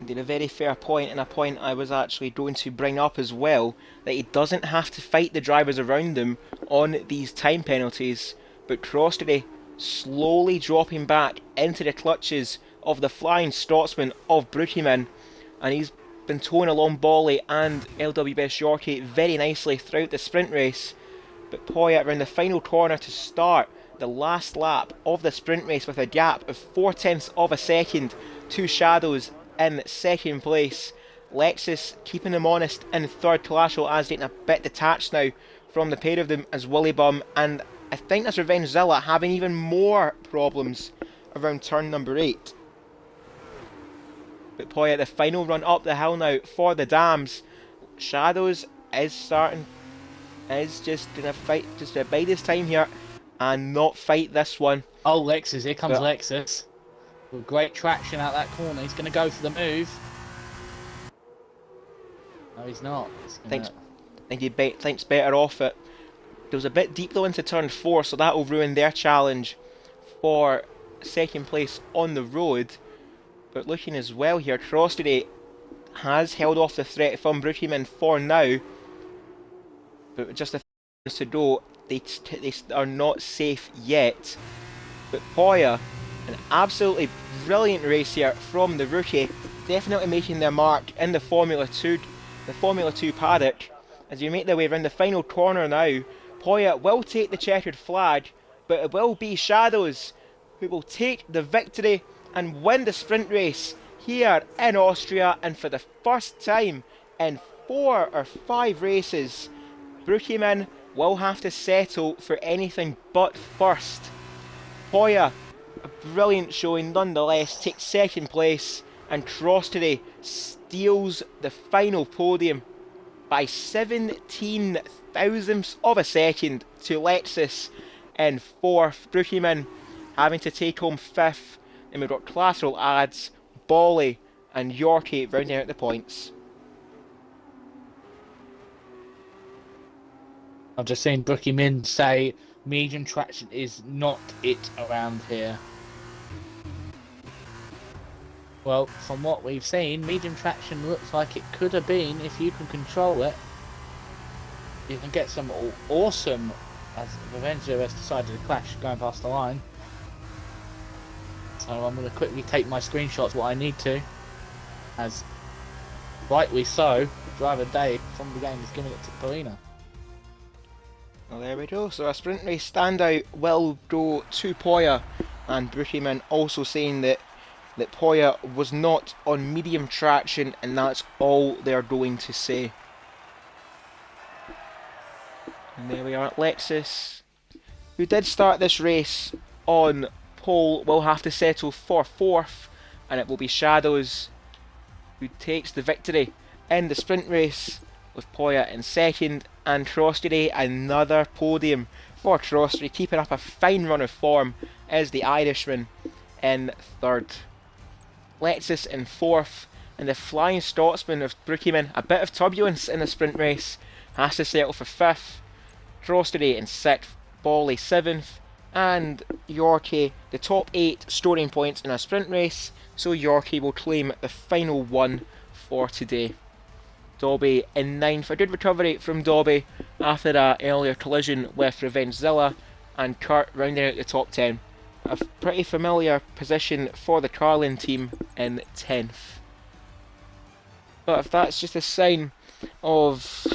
Indeed, a very fair point, and a point I was actually going to bring up as well, that he doesn't have to fight the drivers around them on these time penalties, but Crossery slowly dropping back into the clutches of the flying Scotsman of Bruckyman, and he's been towing along Bolly and LWBS Yorkie very nicely throughout the sprint race, but Poya around the final corner to start the last lap of the sprint race with a gap of 0.4 of a second to Shadows in second place. Lexus keeping them honest in third, Collateral as getting a bit detached now from the pair of them as Willy Bum, and I think that's Revengezilla having even more problems around turn number 8. But Poya, the final run up the hill now for the Dams. Shadows is just gonna fight, just to bide his time here and not fight this one. Oh, Lexus, here comes Lexus. With great traction out that corner. He's going to go for the move. No, he's not. I think he thinks better off it. It was a bit deep though into turn 4, so that will ruin their challenge for second place on the road. But looking as well here, Crosstoday has held off the threat from Brookieman for now. But with just a few minutes to go, they are not safe yet. But Poya, an absolutely brilliant race here from the rookie, definitely making their mark in the Formula 2 paddock. As you make their way around the final corner now, Poya will take the checkered flag, but it will be Shadows who will take the victory and win the sprint race here in Austria. And for the first time in 4 or 5 races, Brookieman will have to settle for anything but first. Poya, a brilliant showing nonetheless, takes second place, and Crosstoday steals the final podium by 17 thousandths of a second to Lexus in 4th. Brookieman having to take home 5th. Then we've got Collateral Ads, Bolly and Yorkie rounding out the points. I've just seen Brookieman say medium traction is not it around here. Well, from what we've seen, medium traction looks like it could have been if you can control it. You can get some awesome, as Revengezilla has decided to crash going past the line. So I'm going to quickly take my screenshots what I need to, as rightly so, driver Dave from the game is giving it to Polina. Well, there we go. So a sprint race standout will go to Poya, and Brookieman also saying that Poya was not on medium traction, and that's all they're going to say. And there we are at Lexus, who did start this race on pole, will have to settle for 4th, and it will be Shadows who takes the victory in the sprint race, with Poya in 2nd, and Crosstoday another podium for Crosstoday, keeping up a fine run of form as the Irishman in 3rd. Lexus in 4th, and the Flying Scotsman of Brookieman, a bit of turbulence in the sprint race, has to settle for 5th. Crosstoday in 6th, Bolly 7th, and Yorkie, the top 8 scoring points in a sprint race, so Yorkie will claim the final one for today. Dobby in 9th, a good recovery from Dobby after an earlier collision with Revengezilla, and Kurt rounding out the top 10. A pretty familiar position for the Carlin team in 10th. But if that's just a sign of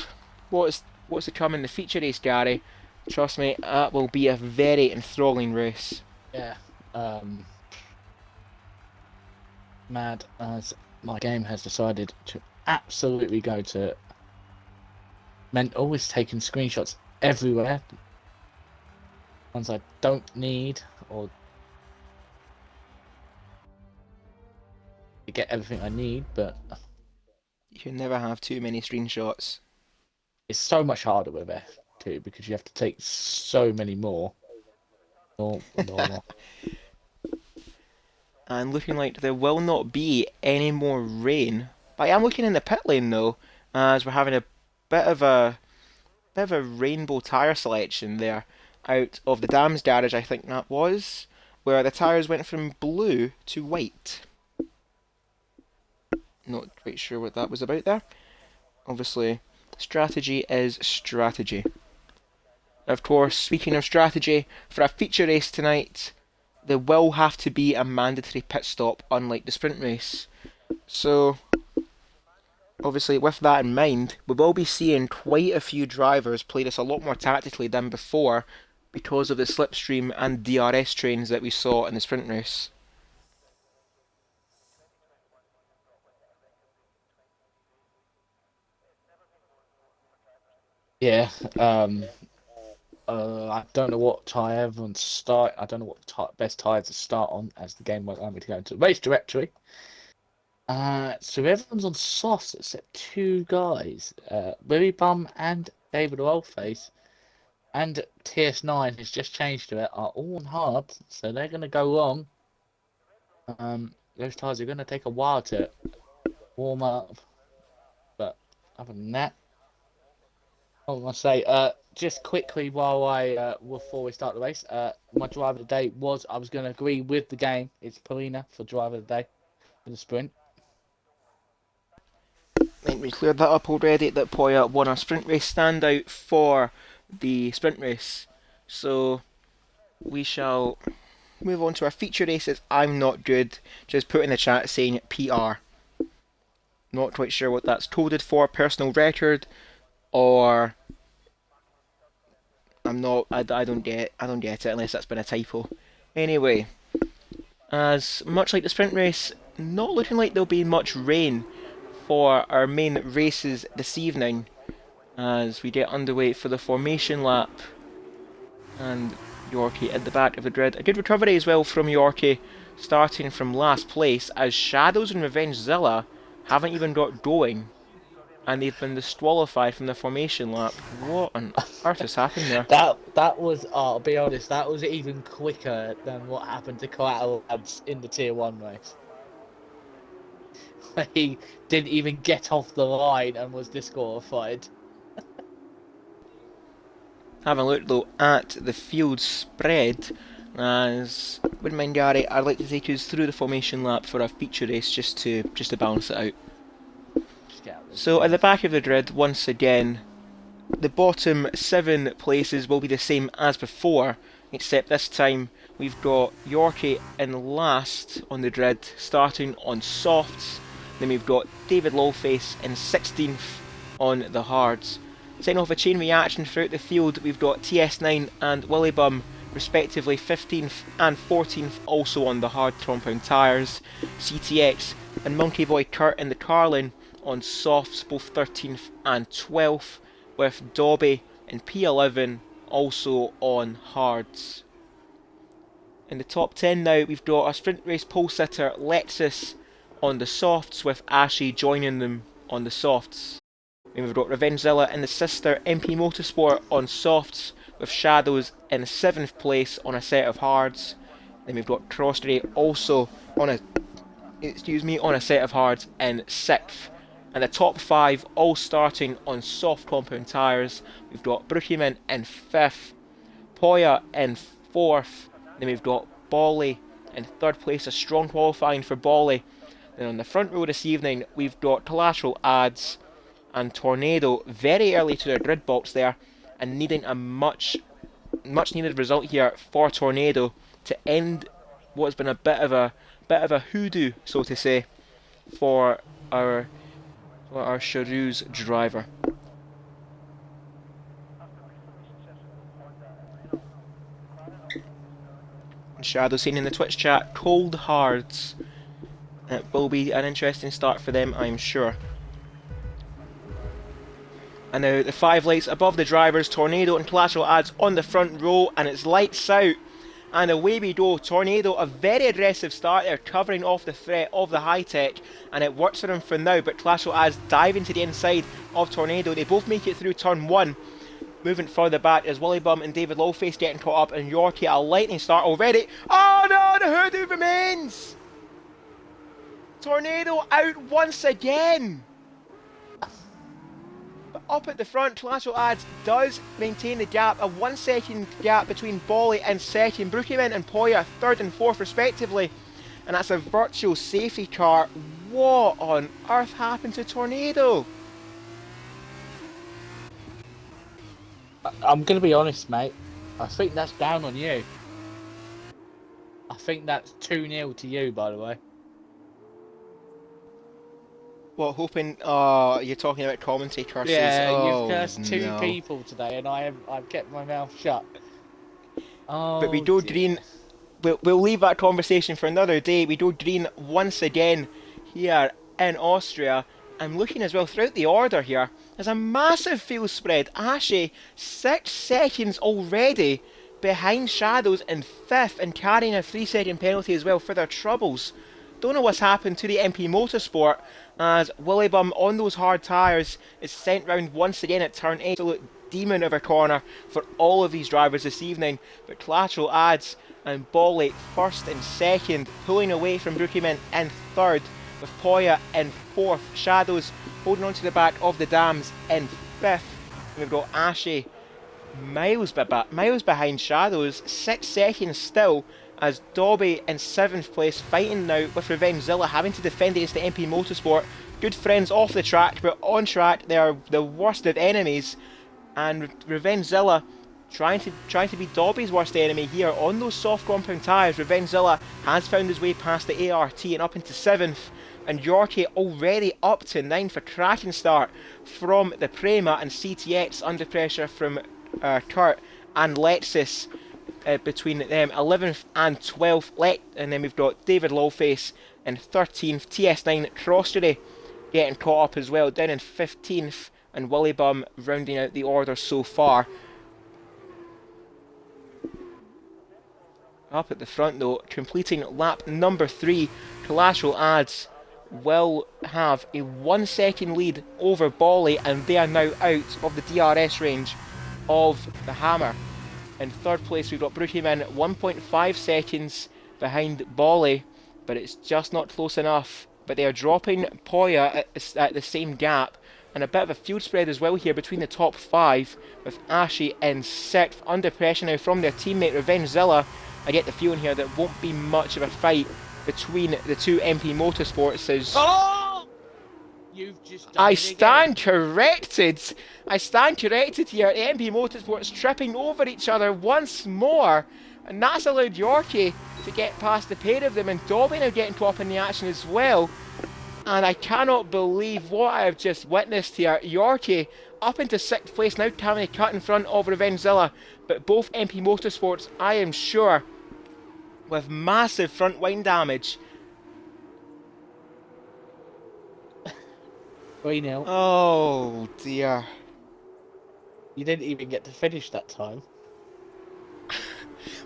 what's to come in the feature race, Gary, trust me, that will be a very enthralling race. Yeah. Mad as my game has decided to absolutely go to always taking screenshots everywhere. Ones I don't need, or to get everything I need, but You can never have too many screenshots. it's so much harder with F2 because you have to take so many more. And looking like there will not be any more rain. But I am looking in the pit lane though, as we're having a bit of a rainbow tyre selection there out of the Dams garage, I think that was, where the tyres went from blue to white. Not quite sure what that was about there. Obviously, strategy is strategy. Of course, speaking of strategy, for a feature race tonight, there will have to be a mandatory pit stop, unlike the sprint race. So, obviously, with that in mind, we will be seeing quite a few drivers play this a lot more tactically than before because of the slipstream and DRS trains that we saw in the sprint race. Yeah. I don't know what tyre everyone's start. I don't know what the best tyres to start on, as the game won't allow me to go into the race directory. So everyone's on softs except two guys, Willy Bum and David Oldface, and TS9 has just changed to it. Are all on hard, so they're going to go long. Those tyres are going to take a while to warm up, but other than that, I was going to say, just quickly before we start the race, my driver of the day I was going to agree with the game. It's Polina for driver of the day for the sprint. I think we cleared that up already, that Poya won a sprint race standout for the sprint race. So we shall move on to our feature races. I'm not good. Just put in the chat saying PR. Not quite sure what that's coded for, personal record, or I'm not. I don't get it unless that's been a typo. Anyway, as much like the sprint race, not looking like there'll be much rain for our main races this evening as we get underway for the formation lap. And Yorkie at the back of the grid. A good recovery as well from Yorkie, starting from last place, as Shadows and Revengezilla haven't even got going, and they've been disqualified from the formation lap. What on earth has happened there? That was, I'll be honest, that was even quicker than what happened to Collateral Labs in the Tier 1 race. He didn't even get off the line and was disqualified. Having a look though at the field spread, as wouldn't mind Gary, I'd like to take us through the formation lap for a feature race just to balance it out. So at the back of the grid, once again, the bottom 7 places will be the same as before, except this time we've got Yorkie in last on the grid, starting on softs. Then we've got David Lawface in 16th on the hards. Setting off a chain reaction throughout the field, we've got TS9 and Willybum, respectively 15th and 14th, also on the hard compound tyres. CTX and Monkey Boy Kurt in the Carlin on softs, both 13th and 12th, with Dobby and P11 also on hards. In the top 10 now, we've got a sprint race pole sitter Lexus on the softs, with Ashy joining them on the softs. Then we've got Revengezilla and the sister MP Motorsport on softs, with Shadows in 7th place on a set of hards. Then we've got Crossstray also on a set of hards in 6th. And the top 5 all starting on soft compound tyres. We've got Brookieman in 5th, Poya in 4th, then we've got Bolly in 3rd place, a strong qualifying for Bolly. Then on the front row this evening, we've got Collateral Ads and Tornado very early to their grid box there, and needing a much needed result here for Tornado to end what has been a bit of a hoodoo, so to say, for our Charoux driver. Shadow saying in the Twitch chat, cold hards. It will be an interesting start for them, I'm sure. And now the 5 lights above the drivers, Tornado and Collateral Ads on the front row, and it's lights out. And away we go. Tornado, a very aggressive start there, covering off the threat of the high-tech, and it works for him for now, but Collateral Ads dive into the inside of Tornado. They both make it through turn 1. Moving further back is Willybum and David Lawface getting caught up, and Yorkie, a lightning start already. Oh no, the hoodoo remains! Tornado out once again! But up at the front, Collateral Ads does maintain the gap, a 1 second gap between Bolly and second, Brookieman and Poya 3rd and 4th respectively, and that's a virtual safety car. What on earth happened to Tornado? I'm going to be honest, mate. I think that's down on you. I think that's 2-0 to you, by the way. What, hoping... Oh, you're talking about commentary curses. Yeah, you've Oh, cursed two no. people today, and I've kept my mouth shut. But we Oh do dear. dream... We'll leave that conversation for another day. We do dream once again here in Austria. I'm looking as well throughout the order here. There's a massive field spread. Ashe, 6 seconds already behind Shadows in 5th and carrying a 3-second penalty as well for their troubles. Don't know what's happened to the MP Motorsport as Willybum on those hard tyres is sent round once again at turn 8. Absolute demon of a corner for all of these drivers this evening. But Collateral adds and Bolly first and second, pulling away from Brookieman in third, with Poya in fourth. Shadows holding on to the back of the Dams in fifth. And we've got Ashe miles behind Shadows, 6 seconds still, as Dobby in 7th place, fighting now with Revengezilla, having to defend against the MP Motorsport. Good friends off the track, but on track they are the worst of enemies, and Revengezilla trying to be Dobby's worst enemy here on those soft compound tyres. Revengezilla has found his way past the ART and up into 7th, and Yorkie already up to 9th. A cracking start from the Prema, and CTX under pressure from Kurt and Lexus between them, 11th and 12th. And then we've got David Lawface in 13th, TS9 Crossjury getting caught up as well, down in 15th, and Willybum rounding out the order so far. Up at the front though, completing lap number 3, Collateral adds will have a 1 second lead over Bolly, and they are now out of the DRS range of the Hammer. In third place we've got Brookieman 1.5 seconds behind Bolly, but it's just not close enough. But they are dropping Poya at the same gap, and a bit of a field spread as well here between the top 5, with Ashe in 6th, under pressure now from their teammate Revengezilla. I get the feeling here that won't be much of a fight between the two MP Motorsports as... Oh! You've just done I it stand again. corrected! I stand corrected here. The MP Motorsports tripping over each other once more, and that's allowed Yorkie to get past the pair of them, and Dobby now getting caught up in the action as well. And I cannot believe what I have just witnessed here. Yorkie up into 6th place, now having a cut in front of Revengezilla, but both MP Motorsports, I am sure, with massive front wing damage. 3-0. Oh dear. You didn't even get to finish that time.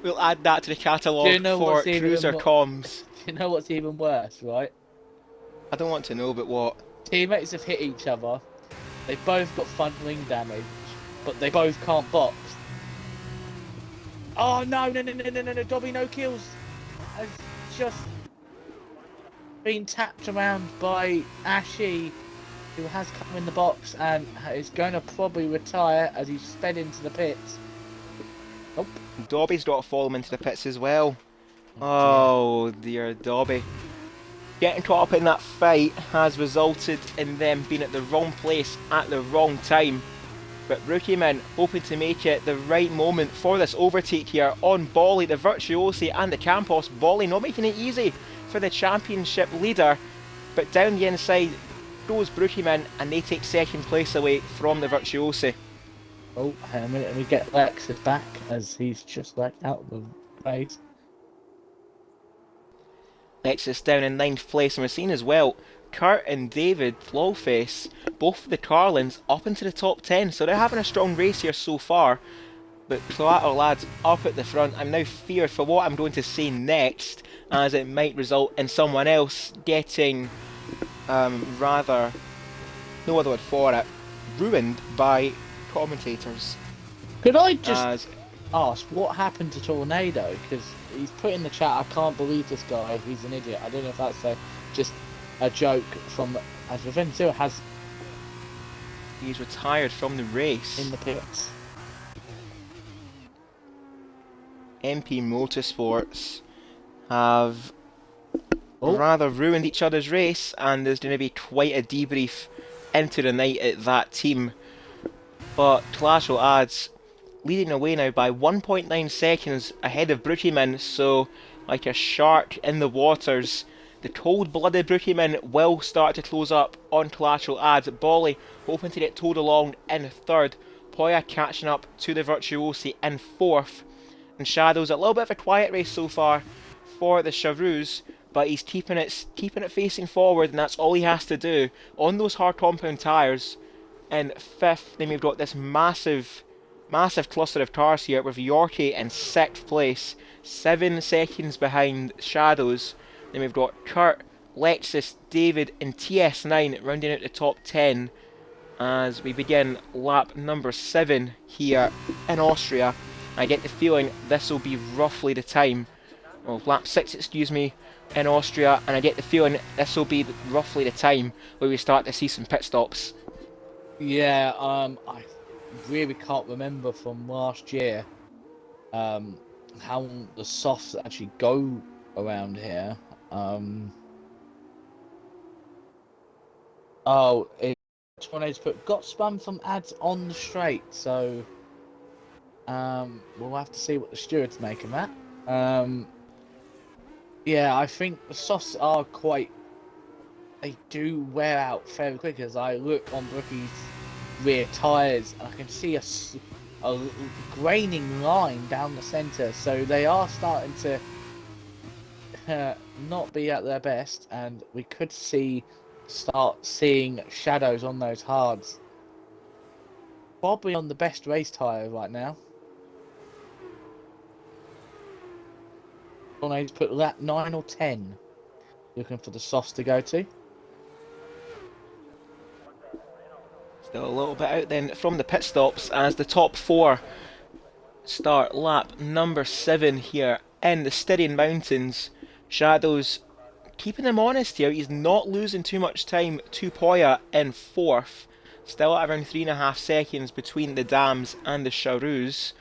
We'll add that to the catalogue Do you know for what's even Cruiser Comms. You know what's even worse, right? I don't want to know, but what? Teammates have hit each other. They both got front wing damage, but they both can't box. Oh no! Dobby no kills has just been tapped around by Ashe, who has come in the box and is going to probably retire as he's sped into the pits. Nope. Dobby's got to follow him into the pits as well. Oh dear, Dobby. Getting caught up in that fight has resulted in them being at the wrong place at the wrong time. But Brookieman hoping to make it the right moment for this overtake here on Bolly, the Virtuosi and the Campos. Bolly not making it easy for the championship leader, but down the inside goes Brookieman, and they take 2nd place away from the Virtuosi. Oh, hang on a minute, let me get Lexus back as he's just like out of the race. Lexus down in 9th place, and we're seeing as well Kurt and David Lawface, both of the Carlins, up into the top 10, so they're having a strong race here so far. But Collateral lads up at the front. I'm now feared for what I'm going to say next, as it might result in someone else getting rather, no other word for it, ruined by commentators. Could I just ask what happened to Tornado? Because he's put in the chat, I can't believe this guy, he's an idiot. I don't know if that's just a joke from, as Revengezilla has... He's retired from the race. In the pits. MP Motorsports have rather ruined each other's race, and there's going to be quite a debrief into the night at that team. But Collateral adds leading away now by 1.9 seconds ahead of Brookieman, so like a shark in the waters, The cold-blooded Brookieman will start to close up on Collateral Ads. Bolly hoping to get towed along in third. Poya catching up to the Virtuosi in fourth. And Shadows, a little bit of a quiet race so far for the Charus, but he's keeping it facing forward, and that's all he has to do on those hard compound tyres. In fifth, then we've got this massive cluster of cars here with Yorkie in sixth place, 7 seconds behind Shadows. Then we've got Kurt, Lexus, David and TS9 rounding out the top 10 as we begin lap number 7 here in Austria. I get the feeling this will be roughly the time, well, lap 6 excuse me, in Austria, and I get the feeling this will be roughly the time where we start to see some pit stops. Yeah, I really can't remember from last year how the softs actually go around here. Tornadoes got spun from ads on the straight, so we'll have to see what the stewards make of that. Yeah, I think the softs are they do wear out fairly quick. As I look on Brookie's rear tyres, and I can see a graining line down the centre, so they are starting to not be at their best, and we could start seeing shadows on those hards. Probably on the best race tyre right now. Tornadoes put lap 9 or 10. Looking for the softs to go to. Still a little bit out then from the pit stops as the top 4 start lap number 7 here in the Styrian Mountains. Shadows keeping him honest here. He's not losing too much time to Poya in 4th. Still at around 3.5 seconds between the Dams and the Charus.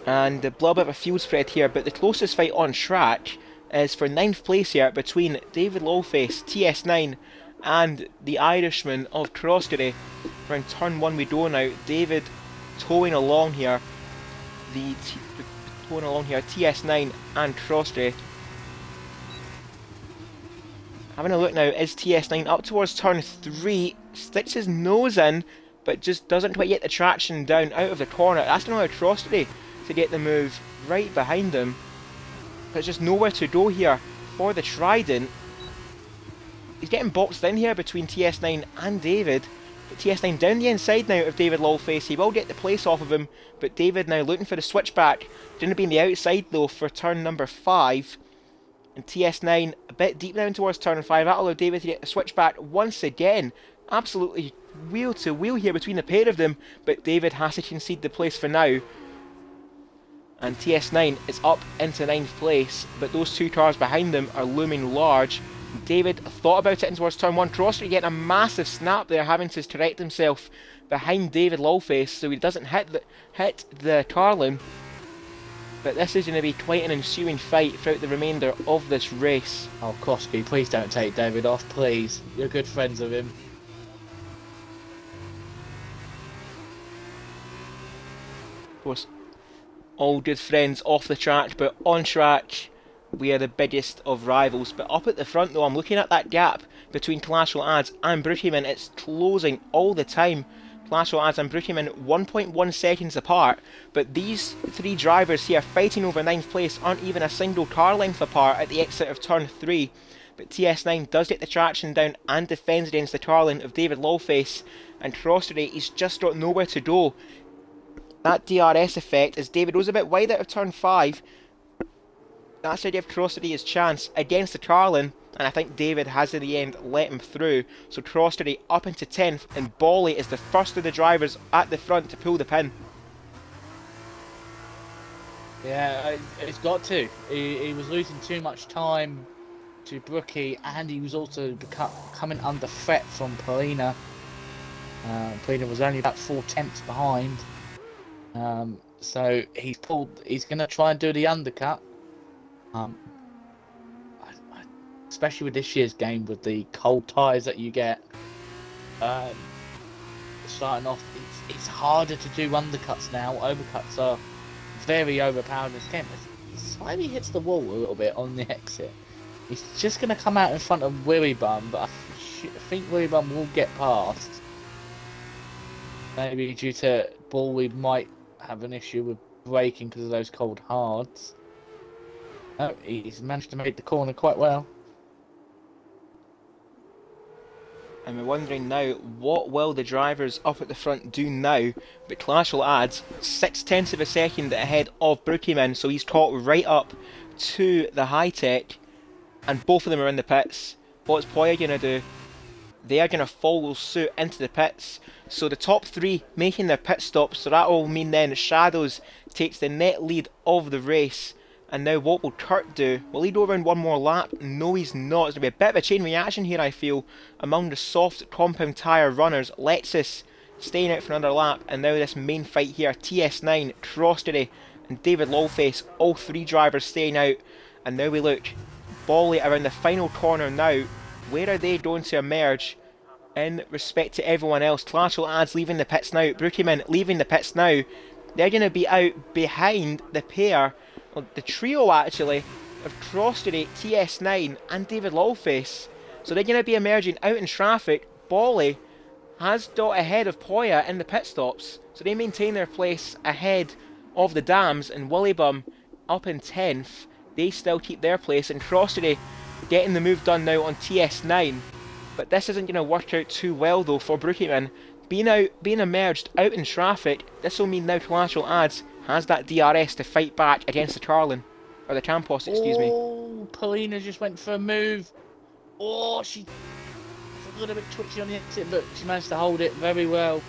And a little bit of a field spread here, but the closest fight on track is for 9th place here between David Lawface, TS9, and the Irishman of Croskery. Around turn 1 we go now. David towing along here. TS9 and Croskery. Having a look now, is TS9 up towards turn 3, sticks his nose in, but just doesn't quite get the traction down out of the corner. That's going to allow Croskery to get the move right behind him. There's just nowhere to go here for the Trident. He's getting boxed in here between TS9 and David. But TS9 down the inside now of David Lawface. He will get the place off of him, but David now looking for the switchback. Going to be on the outside though for turn number 5. And TS9 a bit deep down towards turn 5. That'll allow David to get the switchback once again. Absolutely wheel to wheel here between the pair of them, but David has to concede the place for now. And TS9 is up into 9th place, but those 2 cars behind them are looming large. David thought about it in towards turn 1. Crosser getting a massive snap there, having to correct himself behind David Lawface so he doesn't hit the Carlin. But this is going to be quite an ensuing fight throughout the remainder of this race. Oh, Krosky, please don't take David off, please. You're good friends of him. Of course, all good friends off the track, but on track we are the biggest of rivals. But up at the front though, I'm looking at that gap between Collateral Ads and Brookieman. It's closing all the time. Collateral Ads and Brookieman 1.1 seconds apart, but these 3 drivers here fighting over 9th place aren't even a single car length apart at the exit of turn 3. But TS9 does get the traction down and defends against the Carlin of David Lawface, and Crossery, he's just got nowhere to go. That DRS effect, as David goes a bit wide out of turn 5, that's to give Crossery his chance against the Carlin, and I think David has in the end let him through. So Crossery up into 10th, and Bolly is the first of the drivers at the front to pull the pin. Yeah, it's got to. He was losing too much time to Brookie, and he was also coming under threat from Polina. Polina was only about 4 tenths behind. So he's going to try and do the undercut. Especially with this year's game, with the cold tyres that you get. Starting off, it's harder to do undercuts now. Overcuts are very overpowered in this game. It slightly hits the wall a little bit on the exit. He's just going to come out in front of Willy Bum, but I think Willy Bum will get past. Maybe due to Bully might have an issue with braking because of those cold hards. Oh, he's managed to make the corner quite well. And we're wondering now, what will the drivers up at the front do now? But Clash will add 0.6 of a second ahead of Brookieman, so he's caught right up to the high-tech, and both of them are in the pits. What's Poya going to do? They are going to follow suit into the pits. So the top three making their pit stops, so that will mean then Shadows takes the net lead of the race. And now what will Kurt do? Will he go around one more lap? No, he's not. It's going to be a bit of a chain reaction here, I feel, among the soft compound tyre runners. Lexus staying out for another lap, and now this main fight here, TS9, Crostery and David Lawface, all three drivers staying out. And now we look, Bolly around the final corner now. Where are they going to emerge in respect to everyone else? Clashel adds leaving the pits now, Brookieman leaving the pits now. They're going to be out behind the pair, well, the trio actually, of Crostery, TS9 and David Lawface. So they're going to be emerging out in traffic. Bolly has got ahead of Poya in the pit stops, so they maintain their place ahead of the Dams, and Willybum up in 10th. They still keep their place, and Crostery getting the move done now on TS9. But this isn't going to work out too well though for Brookieman. Being emerged out in traffic, this will mean now Clashel adds has that DRS to fight back against the Carlin. Or the Campos, excuse me. Oh, Paulina just went for a move. Oh, she's a little bit twitchy on the exit, but she managed to hold it very well.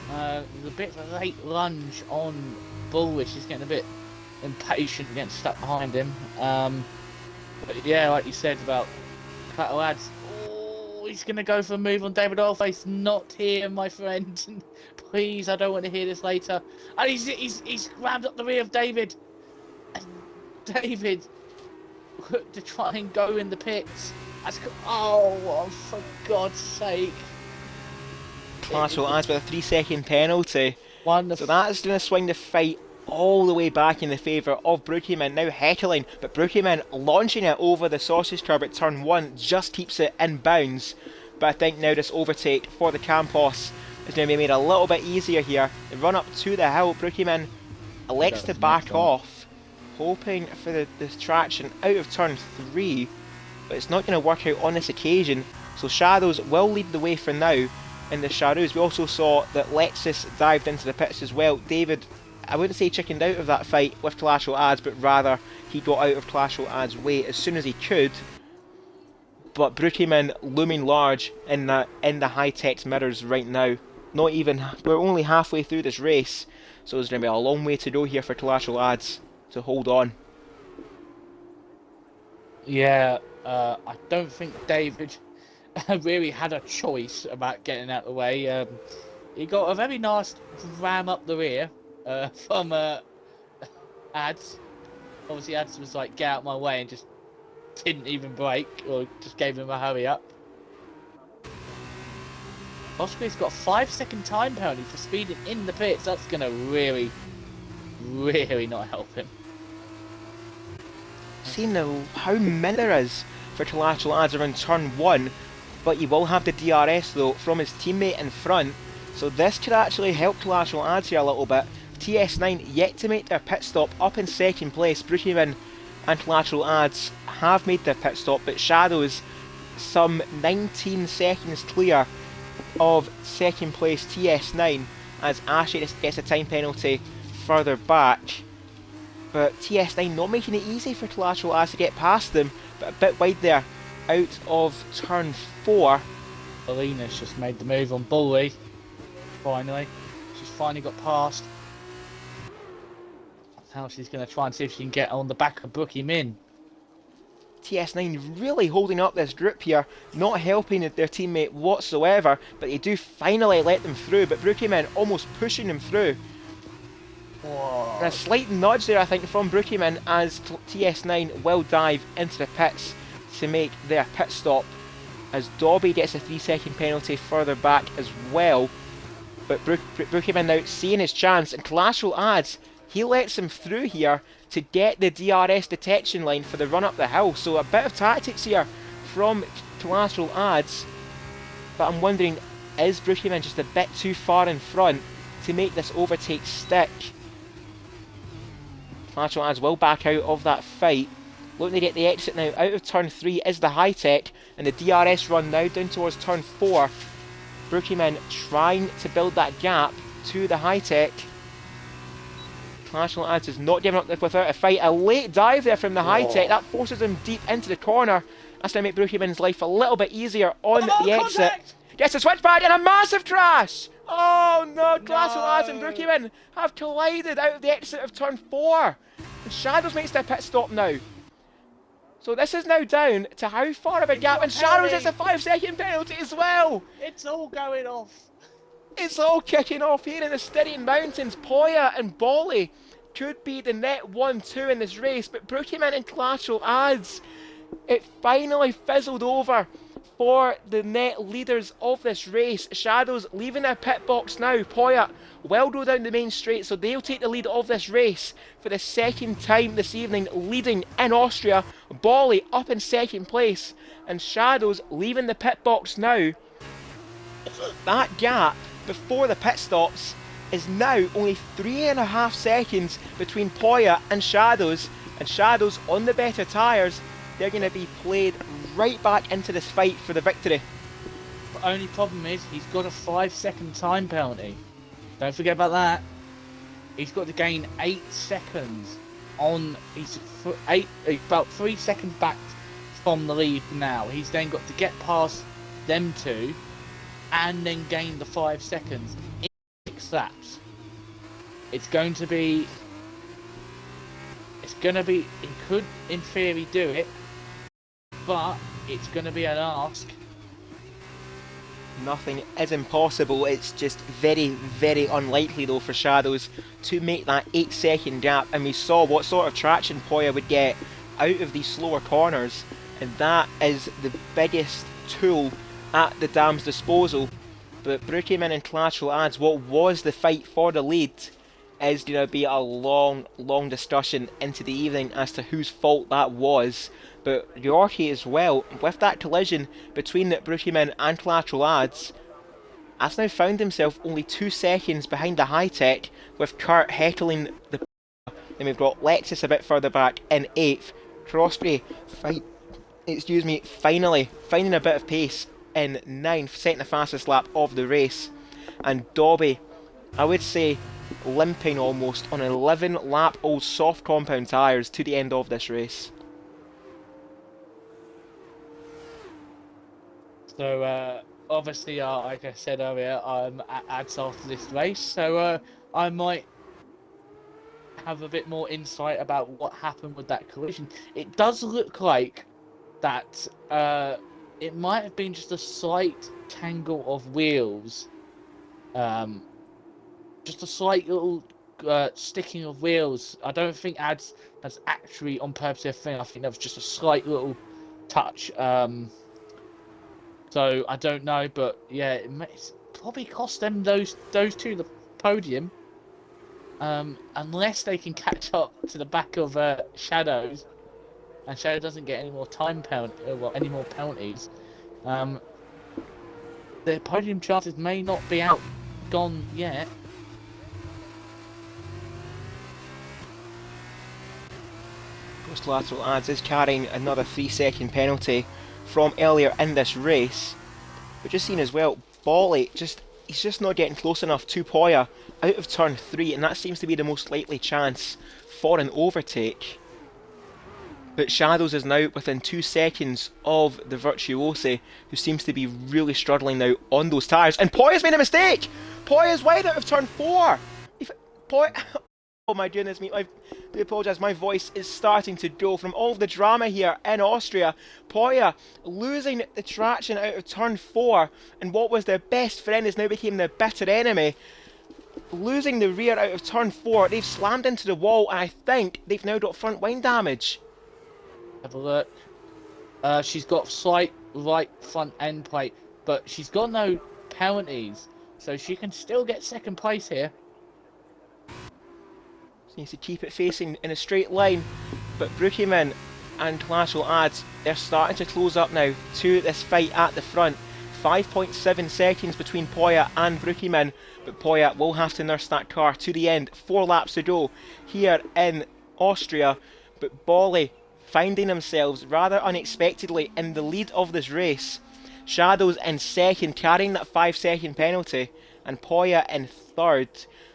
There's a bit of a late lunge on Bullish. She's getting a bit impatient, getting stuck behind him. But yeah, like you said about Clatter Lads, oh, he's going to go for a move on David Oilface. Not here, my friend. Please, I don't want to hear this later. And he's rammed up the rear of David. And David, to try and go in the pits. Oh, for God's sake. Clashel adds with a 3-second penalty. Wonderful. So that's going to swing the fight all the way back in the favour of Brookieman, now heckling, but Brookieman launching it over the sausage curb at turn 1, just keeps it in bounds. But I think now this overtake for the Campos is going to be made a little bit easier here. The run up to the hill, Brookieman elects to back off, hoping for the traction out of turn 3, but it's not going to work out on this occasion. So Shadows will lead the way for now in the Shadows. We also saw that Lexus dived into the pits as well. David, I wouldn't say chickened out of that fight with Clashel Ads, but rather he got out of Clashel Ads' way as soon as he could. But Brookieman looming large in the high-tech mirrors right now. We're only halfway through this race, so there's going to be a long way to go here for Clashel Ads to hold on. Yeah, I don't think David really had a choice about getting out of the way. He got a very nice ram up the rear from Ads. Obviously Ads was like, get out my way, and just didn't even brake, or just gave him a hurry up. Austria's got a 5-second time penalty for speeding in the pits. That's going to really, really not help him. Seeing how many there is for Clashel Ads around turn 1, but he will have the DRS though from his teammate in front, so this could actually help Clashel Ads here a little bit. TS9 yet to make their pit stop, up in second place. Brookieman and Clashel Ads have made their pit stop, but Shadows some 19 seconds clear of second place TS9 as Ashley gets a time penalty further back. But TS9 not making it easy for Clashel Ads to get past them, but a bit wide there out of turn 4. Alina's just made the move on Bully. Finally, she's finally got past. Now she's going to try and see if she can get on the back of Brookie Min. TS9 really holding up this group here, not helping their teammate whatsoever, but they do finally let them through, but Brookieman almost pushing them through. Whoa. And a slight nudge there, I think, from Brookieman as TS9 will dive into the pits to make their pit stop, as Dobby gets a 3-second penalty further back as well. But Brookieman now seeing his chance, and Clashel Ads he lets him through here to get the DRS detection line for the run up the hill. So a bit of tactics here from Collateral Ads, but I'm wondering, is Brookieman just a bit too far in front to make this overtake stick? Collateral Ads will back out of that fight. Looking to get the exit now out of turn 3 is the high-tech, and the DRS run now down towards turn 4. Brookieman trying to build that gap to the high-tech. Collateral Ads is not giving up without a fight. A late dive there from the high-tech. That forces him deep into the corner. That's going to make Brookieman's life a little bit easier on the exit. Gets a switchback and a massive crash! Oh no, Collateral Ads and Brookieman have collided out of the exit of turn 4. And Shadows makes their pit stop now. So this is now down to how far of a gap, and Shadows gets a 5-second penalty as well! It's all going off. It's all kicking off here in the Styrian Mountains. Poya and Bolly could be the net 1-2 in this race, but Brookieman and Collateral Ads, it finally fizzled over for the net leaders of this race. Shadows leaving their pit box now. Poya will go down the main straight, so they'll take the lead of this race for the second time this evening, leading in Austria. Bolly up in second place, and Shadows leaving the pit box now. That gap before the pit stops is now only 3.5 seconds between Poya and Shadows on the better tyres. They're going to be played right back into this fight for the victory. The only problem is he's got a 5-second time penalty. Don't forget about that. He's got to gain 8 seconds on. He's about 3 seconds back from the lead now. He's then got to get past them two and then gain the 5 seconds in 6 laps. It's going to be. He could, in theory, do it, but it's going to be an ask. Nothing is impossible. It's just very, very unlikely though for Shadows to make that 8-second gap, and we saw what sort of traction Poya would get out of these slower corners, and that is the biggest tool at the dam's disposal. But Brookieman and Collateral Ads, what was the fight for the lead, is going to be a long, long discussion into the evening as to whose fault that was. But Yorkie as well, with that collision between Brookieman and Collateral Ads, has now found himself only 2 seconds behind the high-tech, with Kurt heckling the. Then we've got Lexus a bit further back in 8th. Crosby, finally finding a bit of pace in 9th, setting the fastest lap of the race. And Dobby, I would say, limping almost on 11 lap old soft compound tyres to the end of this race. So obviously, like I said earlier, I'm at ads after this race, so I might have a bit more insight about what happened with that collision. It does look like that it might have been just a slight tangle of wheels, just a slight little sticking of wheels. I don't think ads that's actually on purpose a thing. I think that was just a slight little touch. So I don't know, but yeah, it's probably cost them those two the podium. Unless they can catch up to the back of Shadows, and Shadow doesn't get any more any more penalties. Their podium chances may not be outgone yet. Collateral Ads is carrying another 3-second penalty from earlier in this race. We've just seen as well, Bolly, he's just not getting close enough to Poya out of turn 3, and that seems to be the most likely chance for an overtake. But Shadows is now within 2 seconds of the Virtuosi, who seems to be really struggling now on those tyres. And Poya's made a mistake! Poya's wide out of turn 4! Oh my goodness me, I do apologise, my voice is starting to go from all of the drama here in Austria. Poya losing the traction out of turn 4, and what was their best friend has now become their bitter enemy. Losing the rear out of turn 4, they've slammed into the wall, and I think they've now got front wing damage. Have a look. She's got slight right front end plate, but she's got no penalties, so she can still get second place here. needs to keep it facing in a straight line, but Brookieman and Collateral Ads, they're starting to close up now to this fight at the front. 5.7 seconds between Poya and Brookieman, but Poya will have to nurse that car to the end. 4 laps to go here in Austria, but Bolly finding themselves rather unexpectedly in the lead of this race. Shadows in second, carrying that 5-second penalty, and Poya in third,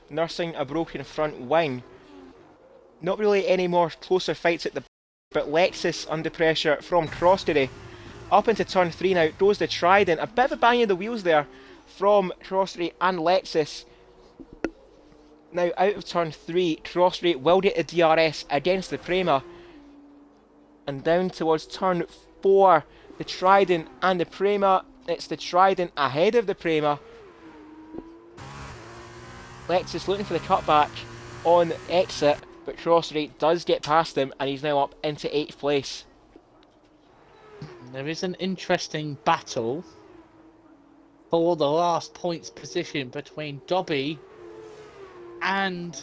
nursing a broken front wing. Not really any more closer fights at the back, but Lexus under pressure from Crosstery. Up into turn 3 now goes the Trident. A bit of a bang of the wheels there from Crosstery and Lexus. Now out of turn 3, Crosstery will get the DRS against the Prima. And down towards turn 4, the Trident and the Prima. It's the Trident ahead of the Prima. Lexus looking for the cutback on exit, but Crosstery does get past him and he's now up into 8th place. There is an interesting battle for the last points position between Dobby and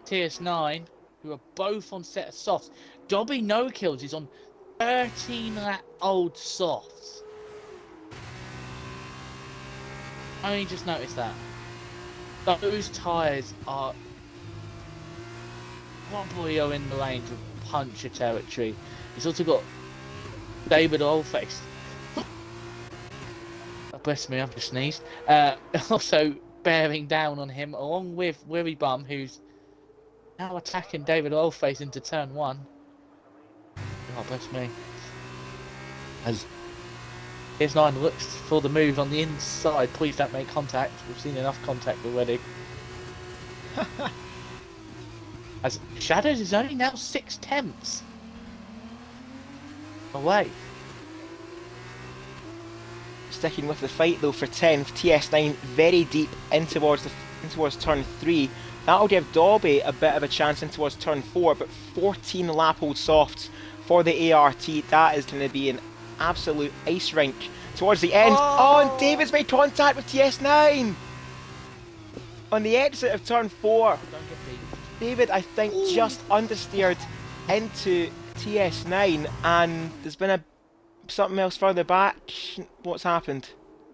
TS9, who are both on set of softs. Dobby no kills is on 13-lap-old softs. I only just noticed that. Those tyres are probably are in the lane to puncture territory. He's also got David Oldface. Oh, bless me, I've just sneezed. Also bearing down on him, along with Weary Bum, who's now attacking David Oldface into turn 1. Oh, bless me. As TS9 looks for the move on the inside, please don't make contact. We've seen enough contact already. As Shadows is only now 6/10 away. Sticking with the fight though for 10th, TS9 very deep in towards turn 3. That'll give Dobby a bit of a chance in towards turn 4, but 14 lap old softs for the ART. That is going to be an absolute ice rink towards the end. Oh, and David's made contact with TS9 on the exit of turn 4. David, I think, just understeered into TS9, and there's been something else further back. What's happened?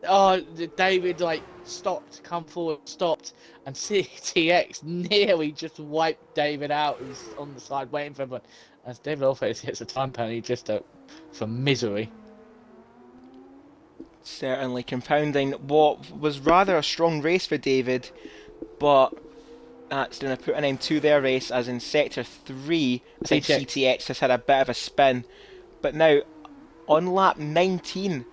Oh, David stopped, come forward, stopped, and CTX nearly just wiped David out, who's on the side waiting for everyone. As David Oldface hits a time penalty just for misery. Certainly compounding what was rather a strong race for David, but that's going to put an end to their race, as in Sector 3, I think CTX has had a bit of a spin. But now, on lap 19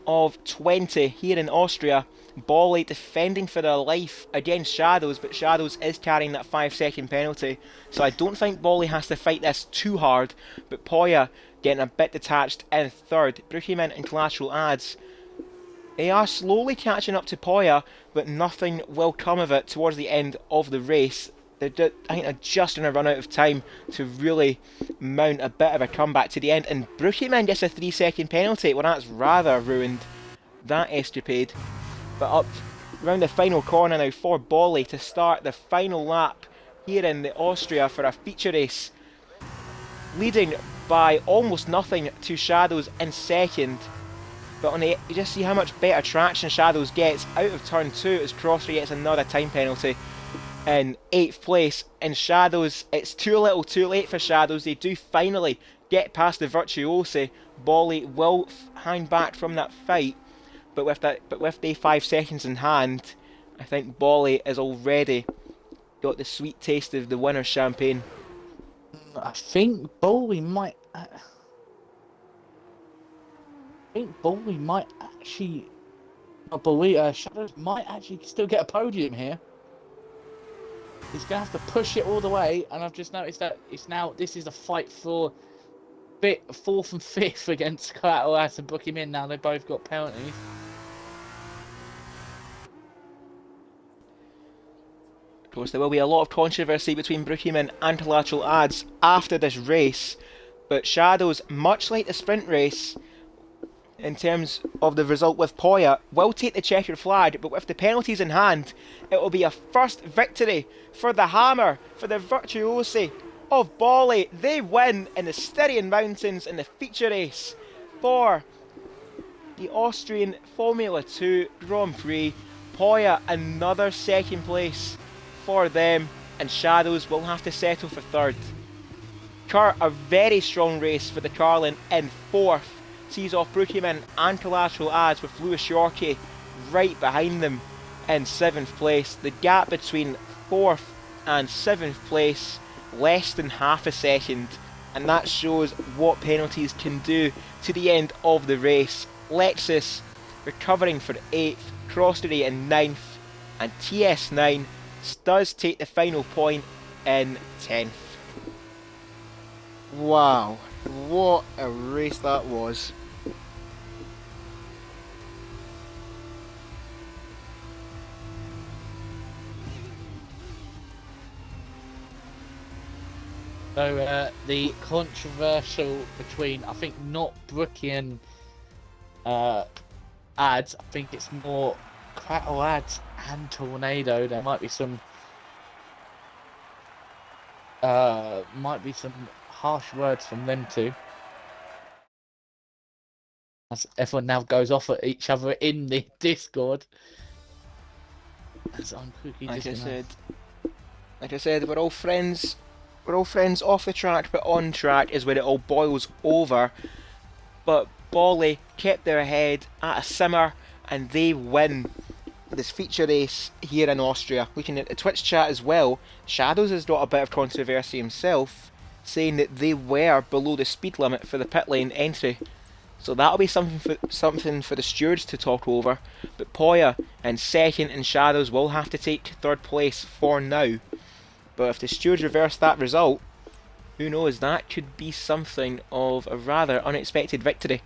of 20 here in Austria, Bolly defending for their life against Shadows, but Shadows is carrying that 5-second penalty, so I don't think Bolly has to fight this too hard, but Poya getting a bit detached in third. Brookieman and Collateral Ads, they are slowly catching up to Poya, but nothing will come of it towards the end of the race. I think they're just going to run out of time to really mount a bit of a comeback to the end. And Brookieman gets a 3-second penalty. Well, that's rather ruined that escapade. But up around the final corner now for Bolly to start the final lap here in the Austria for a feature race. Leading by almost nothing to Shadows in second. But you just see how much better traction Shadows gets out of turn 2 as Crosstery gets another time penalty in 8th place. And Shadows, it's too little too late for Shadows. They do finally get past the Virtuosi. Bolly will hang back from that fight, but with the 5 seconds in hand, I think Bolly has already got the sweet taste of the winner's champagne. I think Bolly might. Actually. Shadows might actually still get a podium here. He's gonna have to push it all the way, and I've just noticed that this is a fight for 4th and 5th against Collateral Ads and book him in. Now they both got penalties. Of course, there will be a lot of controversy between Brookieman and Collateral Ads after this race, but Shadows, much like the sprint race, in terms of the result with Poya will take the checkered flag, but with the penalties in hand, it will be a first victory for the Hammer, for the virtuosi of Bali. They win in the Styrian Mountains in the feature race for the Austrian Formula 2 Grand Prix. Poya, another second place for them, and Shadows will have to settle for third. Kurt, a very strong race for the Carlin in fourth. Sees off Brookieman and Collateral Ads with Lewis Yorkie right behind them in seventh place. The gap between fourth and seventh place less than half a second, and that shows what penalties can do to the end of the race. Lexus recovering for 8th, Crossbury in 9th, and TS9 does take the final point in 10th. Wow, what a race that was. So the controversial between, I think, not Brookian ads, I think it's more Crattle ads and Tornado. There might be some harsh words from them two, as everyone now goes off at each other in the Discord. As I'm quickly like I said, we're all friends. We're all friends off the track, but on track is where it all boils over. But Bali kept their head at a simmer, and they win this feature race here in Austria. Looking at the Twitch chat as well, Shadows has got a bit of controversy himself, saying that they were below the speed limit for the pit lane entry. So that'll be something for the stewards to talk over. But Poya in second, and Shadows will have to take third place for now. But if the stewards reverse that result, who knows, that could be something of a rather unexpected victory.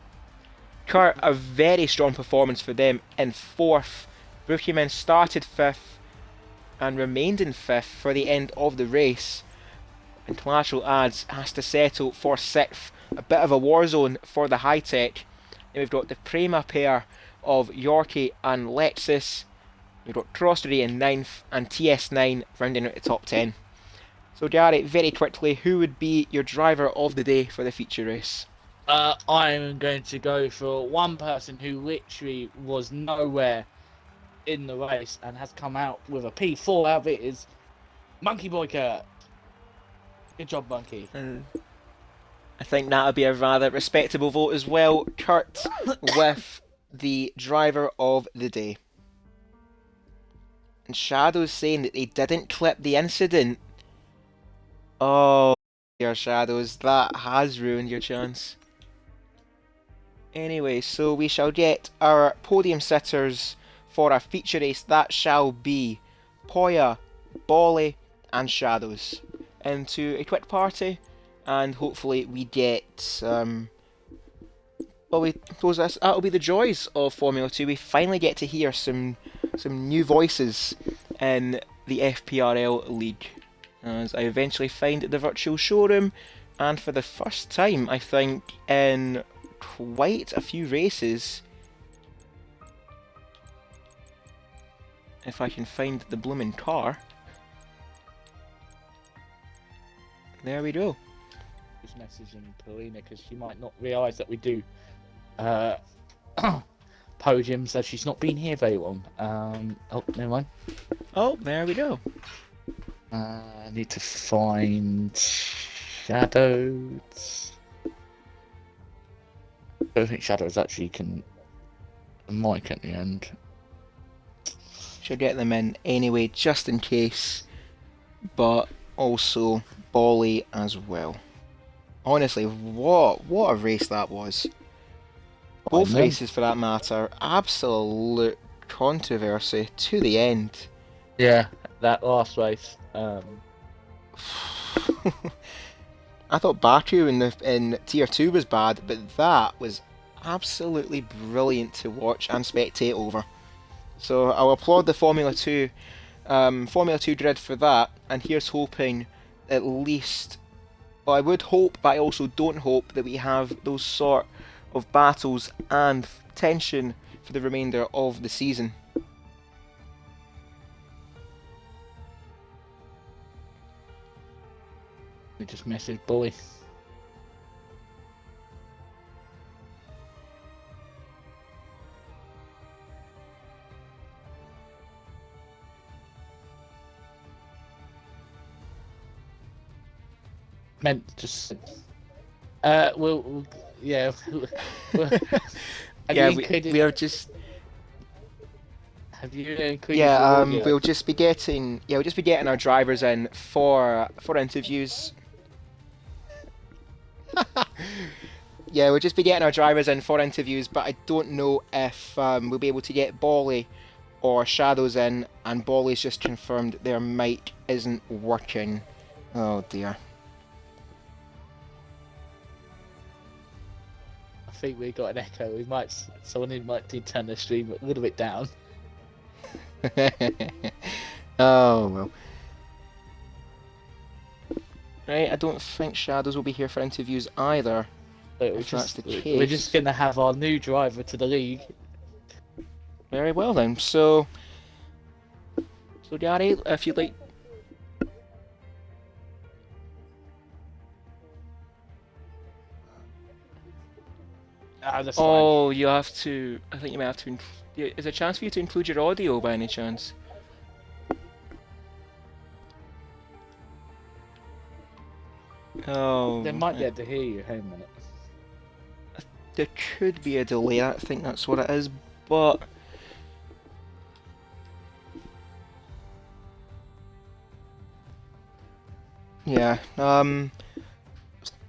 Kurt, a very strong performance for them in fourth. Brookieman started fifth and remained in fifth for the end of the race. And Collateral Ads has to settle for sixth. A bit of a war zone for the high tech. Then we've got the Prima pair of Yorkie and Lexus. We've got Crossbury in 9th and TS9 rounding out the top 10. So Gary, very quickly, who would be your driver of the day for the feature race? I'm going to go for one person who literally was nowhere in the race and has come out with a P4 out of it, is Monkey Boy Kurt. Good job, Monkey. I think that would be a rather respectable vote as well. Kurt with the driver of the day. And Shadows saying that they didn't clip the incident. Oh, dear Shadows, that has ruined your chance. Anyway, so we shall get our podium sitters for a feature race. That shall be Poya, Bali and Shadows into a quick party, and hopefully we get that'll be the joys of Formula 2. We finally get to hear some new voices in the FPRL league as I eventually find the virtual showroom, and for the first time I think in quite a few races, if I can find the blooming car. There we go. Just messaging Paulina because she might not realise that we do podiums, as she's not been here very long. Oh, never mind. Oh, there we go. I need to find Shadows. I don't think Shadows actually can mic at the end. Should get them in anyway, just in case. But also Bali as well. Honestly, what a race that was. Both races for that matter, absolute controversy to the end. Yeah, that last race. I thought Baku in Tier 2 was bad, but that was absolutely brilliant to watch and spectate over. So I'll applaud the Formula 2 grid for that, and here's hoping at least, well, I would hope, but I also don't hope that we have those sort of battles and tension for the remainder of the season. We just messaged Bully. Meant just. Yeah. Yeah, we are just. Have you included? Yeah, we'll just be getting our drivers in for interviews. Yeah, we'll just be getting our drivers in for interviews, but I don't know if we'll be able to get Bolly or Shadows in, and Bolly's just confirmed their mic isn't working. Oh dear. I think we got an echo. Someone might need to turn the stream a little bit down. Oh well. Right, I don't think Shadows will be here for interviews either. If that's the case. We're just going to have our new driver to the league. Very well then. So Gary, if you'd like. That's fine. You have to. I think you might have to. Is there a chance for you to include your audio by any chance? Oh. They might be able to hear you. Hang on a minute. There could be a delay. I think that's what it is, but. Yeah, I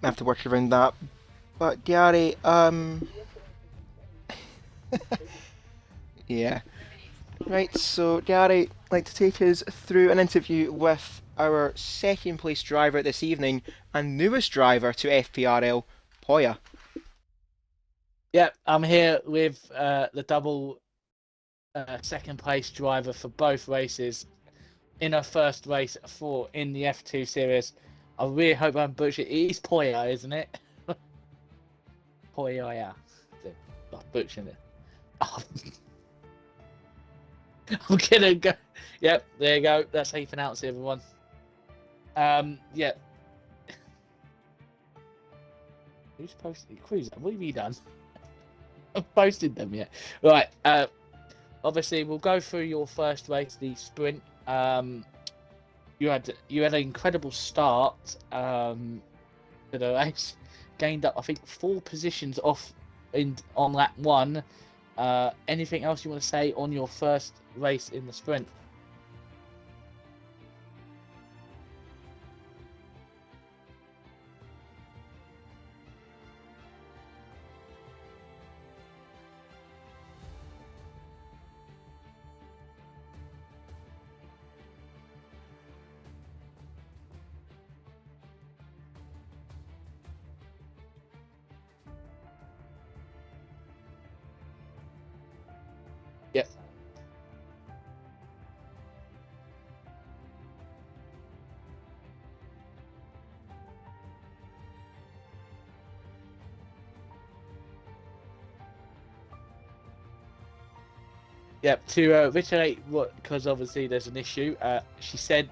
have to work around that. But Gary, yeah. Right, so Gary, I'd like to take us through an interview with our second place driver this evening and newest driver to FPRL, Poya. Yep, I'm here with the double second place driver for both races. In our first race in the F2 series. I really hope I'm butchering it. It's Poya, isn't it? Poya. I'm butchering it. I'm gonna go. Yep, there you go. That's how you pronounce it, everyone. Yeah. Who's posted? Cruise? What have you done? I've posted them yet. Right. Obviously, we'll go through your first race, the sprint. You had an incredible start to the race. Gained up, I think, 4 positions off on lap 1. Anything else you want to say on your first race in the sprint? Yep. Yep. To reiterate because obviously there's an issue. She said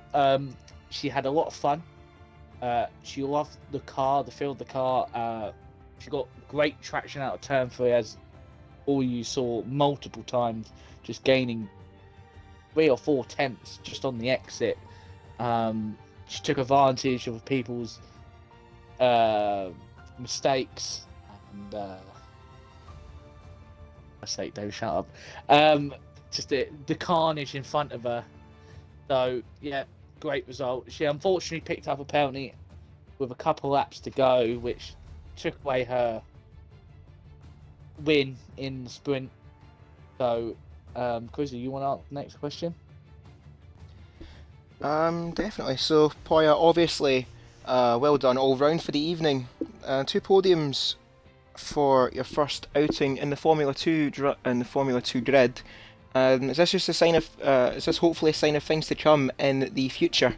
she had a lot of fun. She loved the car, the feel of the car. She got great traction out of turn 3, as all you saw multiple times, just gaining 3 or 4 tenths just on the exit. She took advantage of people's mistakes and mistake. Don't shut up. Just the carnage in front of her. So yeah, great result. She unfortunately picked up a penalty with a couple laps to go, which took away her win in the sprint. So, Chrissy, you want to answer the next question? Definitely. So, Poya, obviously, well done all round for the evening. 2 podiums for your first outing in the Formula 2 grid. Is this just a sign of? Is this hopefully a sign of things to come in the future?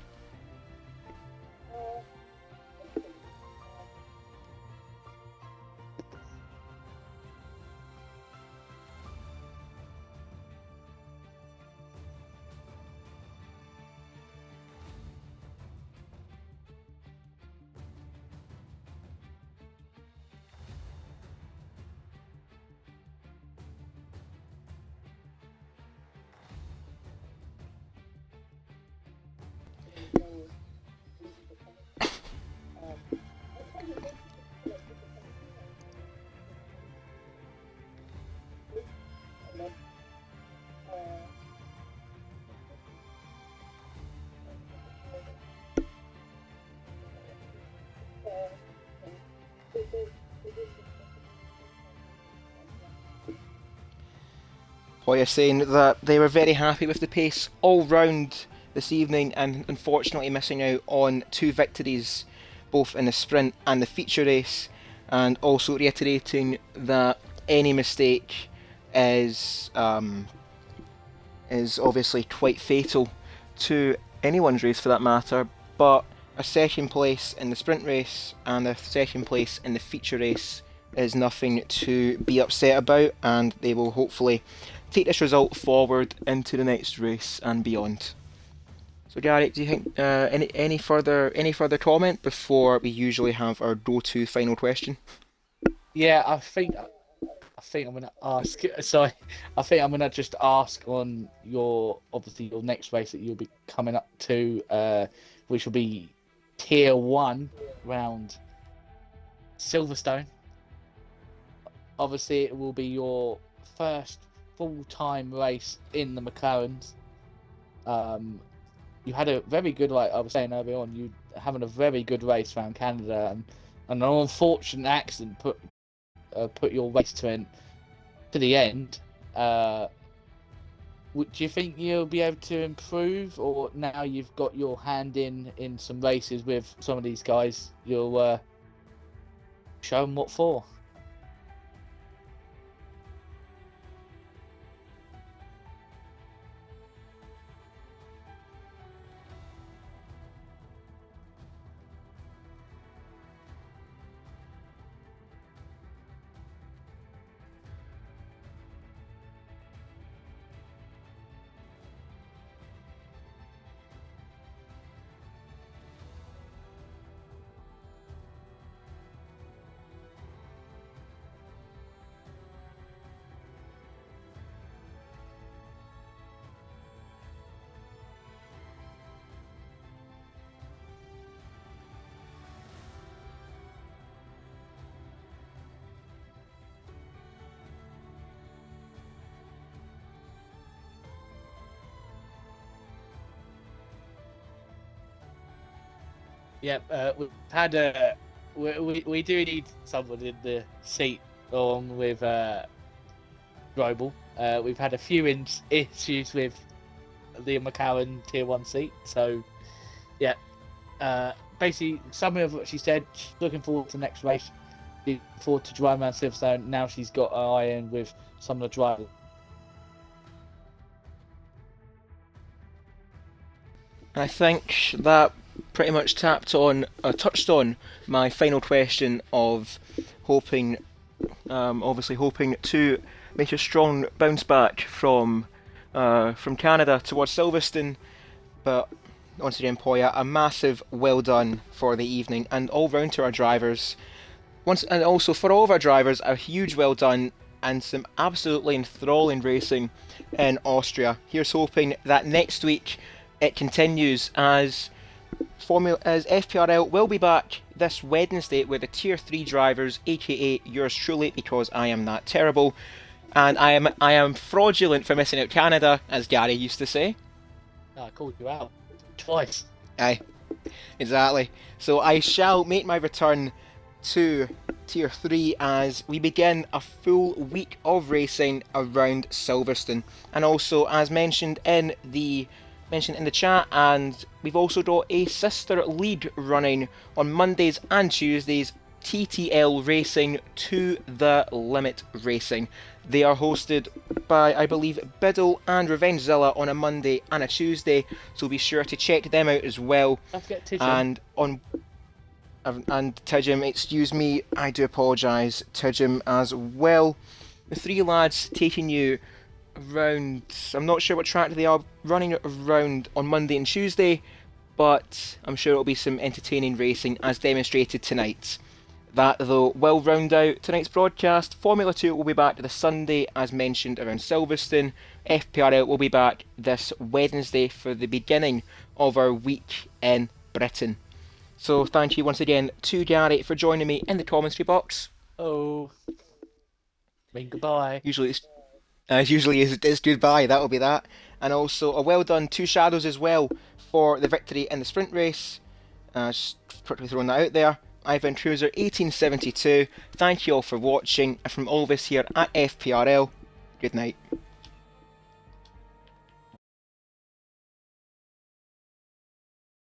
Hoya saying that they were very happy with the pace all round this evening and unfortunately missing out on 2 victories both in the sprint and the feature race, and also reiterating that any mistake is obviously quite fatal to anyone's race for that matter, but a second place in the sprint race and a second place in the feature race is nothing to be upset about, and they will hopefully take this result forward into the next race and beyond. So Gary, do you think any further comment before we usually have our go-to final question? Yeah, I think I'm gonna ask. Sorry, I think I'm gonna just ask on your next race that you'll be coming up to, which will be Tier 1 round Silverstone. Obviously, it will be your first full-time race in the McLarens. You had a very good, like I was saying earlier on, you having a very good race around Canada, and an unfortunate accident put your race to the end. Do you think you'll be able to improve, or now you've got your hand in some races with some of these guys, you'll show them what for? Yep, we've had we do need someone in the seat along with Global. We've had a few issues with the McLaren Tier 1 seat, so yeah. Basically, summary of what she said, she's looking forward to the next race, looking forward to driving around Silverstone. Now she's got her eye in with some of the drivers. I think that pretty much touched on my final question of hoping to make a strong bounce back from Canada towards Silverstone. But once again, Poya, a massive well done for the evening, and all round to our drivers. And also for all of our drivers, a huge well done and some absolutely enthralling racing in Austria. Here's hoping that next week it continues as FPRL will be back this Wednesday with the Tier 3 drivers, aka yours truly, because I am that terrible. And I am fraudulent for missing out Canada, as Gary used to say. I called you out twice. Aye, exactly. So I shall make my return to Tier 3 as we begin a full week of racing around Silverstone. And also, as mentioned in the chat, and we've also got a sister league running on Mondays and Tuesdays, TTL Racing to the Limit Racing. They are hosted by, I believe, Biddle and Revengezilla on a Monday and a Tuesday, so be sure to check them out as well. Don't forget Tijim. And Tijim, excuse me, I do apologise, Tijim as well. The 3 lads taking you around, I'm not sure what track they are running around on Monday and Tuesday, but I'm sure it'll be some entertaining racing as demonstrated tonight. That, though, will round out tonight's broadcast. Formula 2 will be back this Sunday, as mentioned, around Silverstone. FPRL will be back this Wednesday for the beginning of our week in Britain. So thank you once again to Gary for joining me in the commentary box. Oh, goodbye. Usually it's goodbye, that'll be that. And also a well done to Shadows as well for the victory in the sprint race. Just quickly throwing that out there. Ivan Cruiser 1872, thank you all for watching, and from all of us here at FPRL, good night.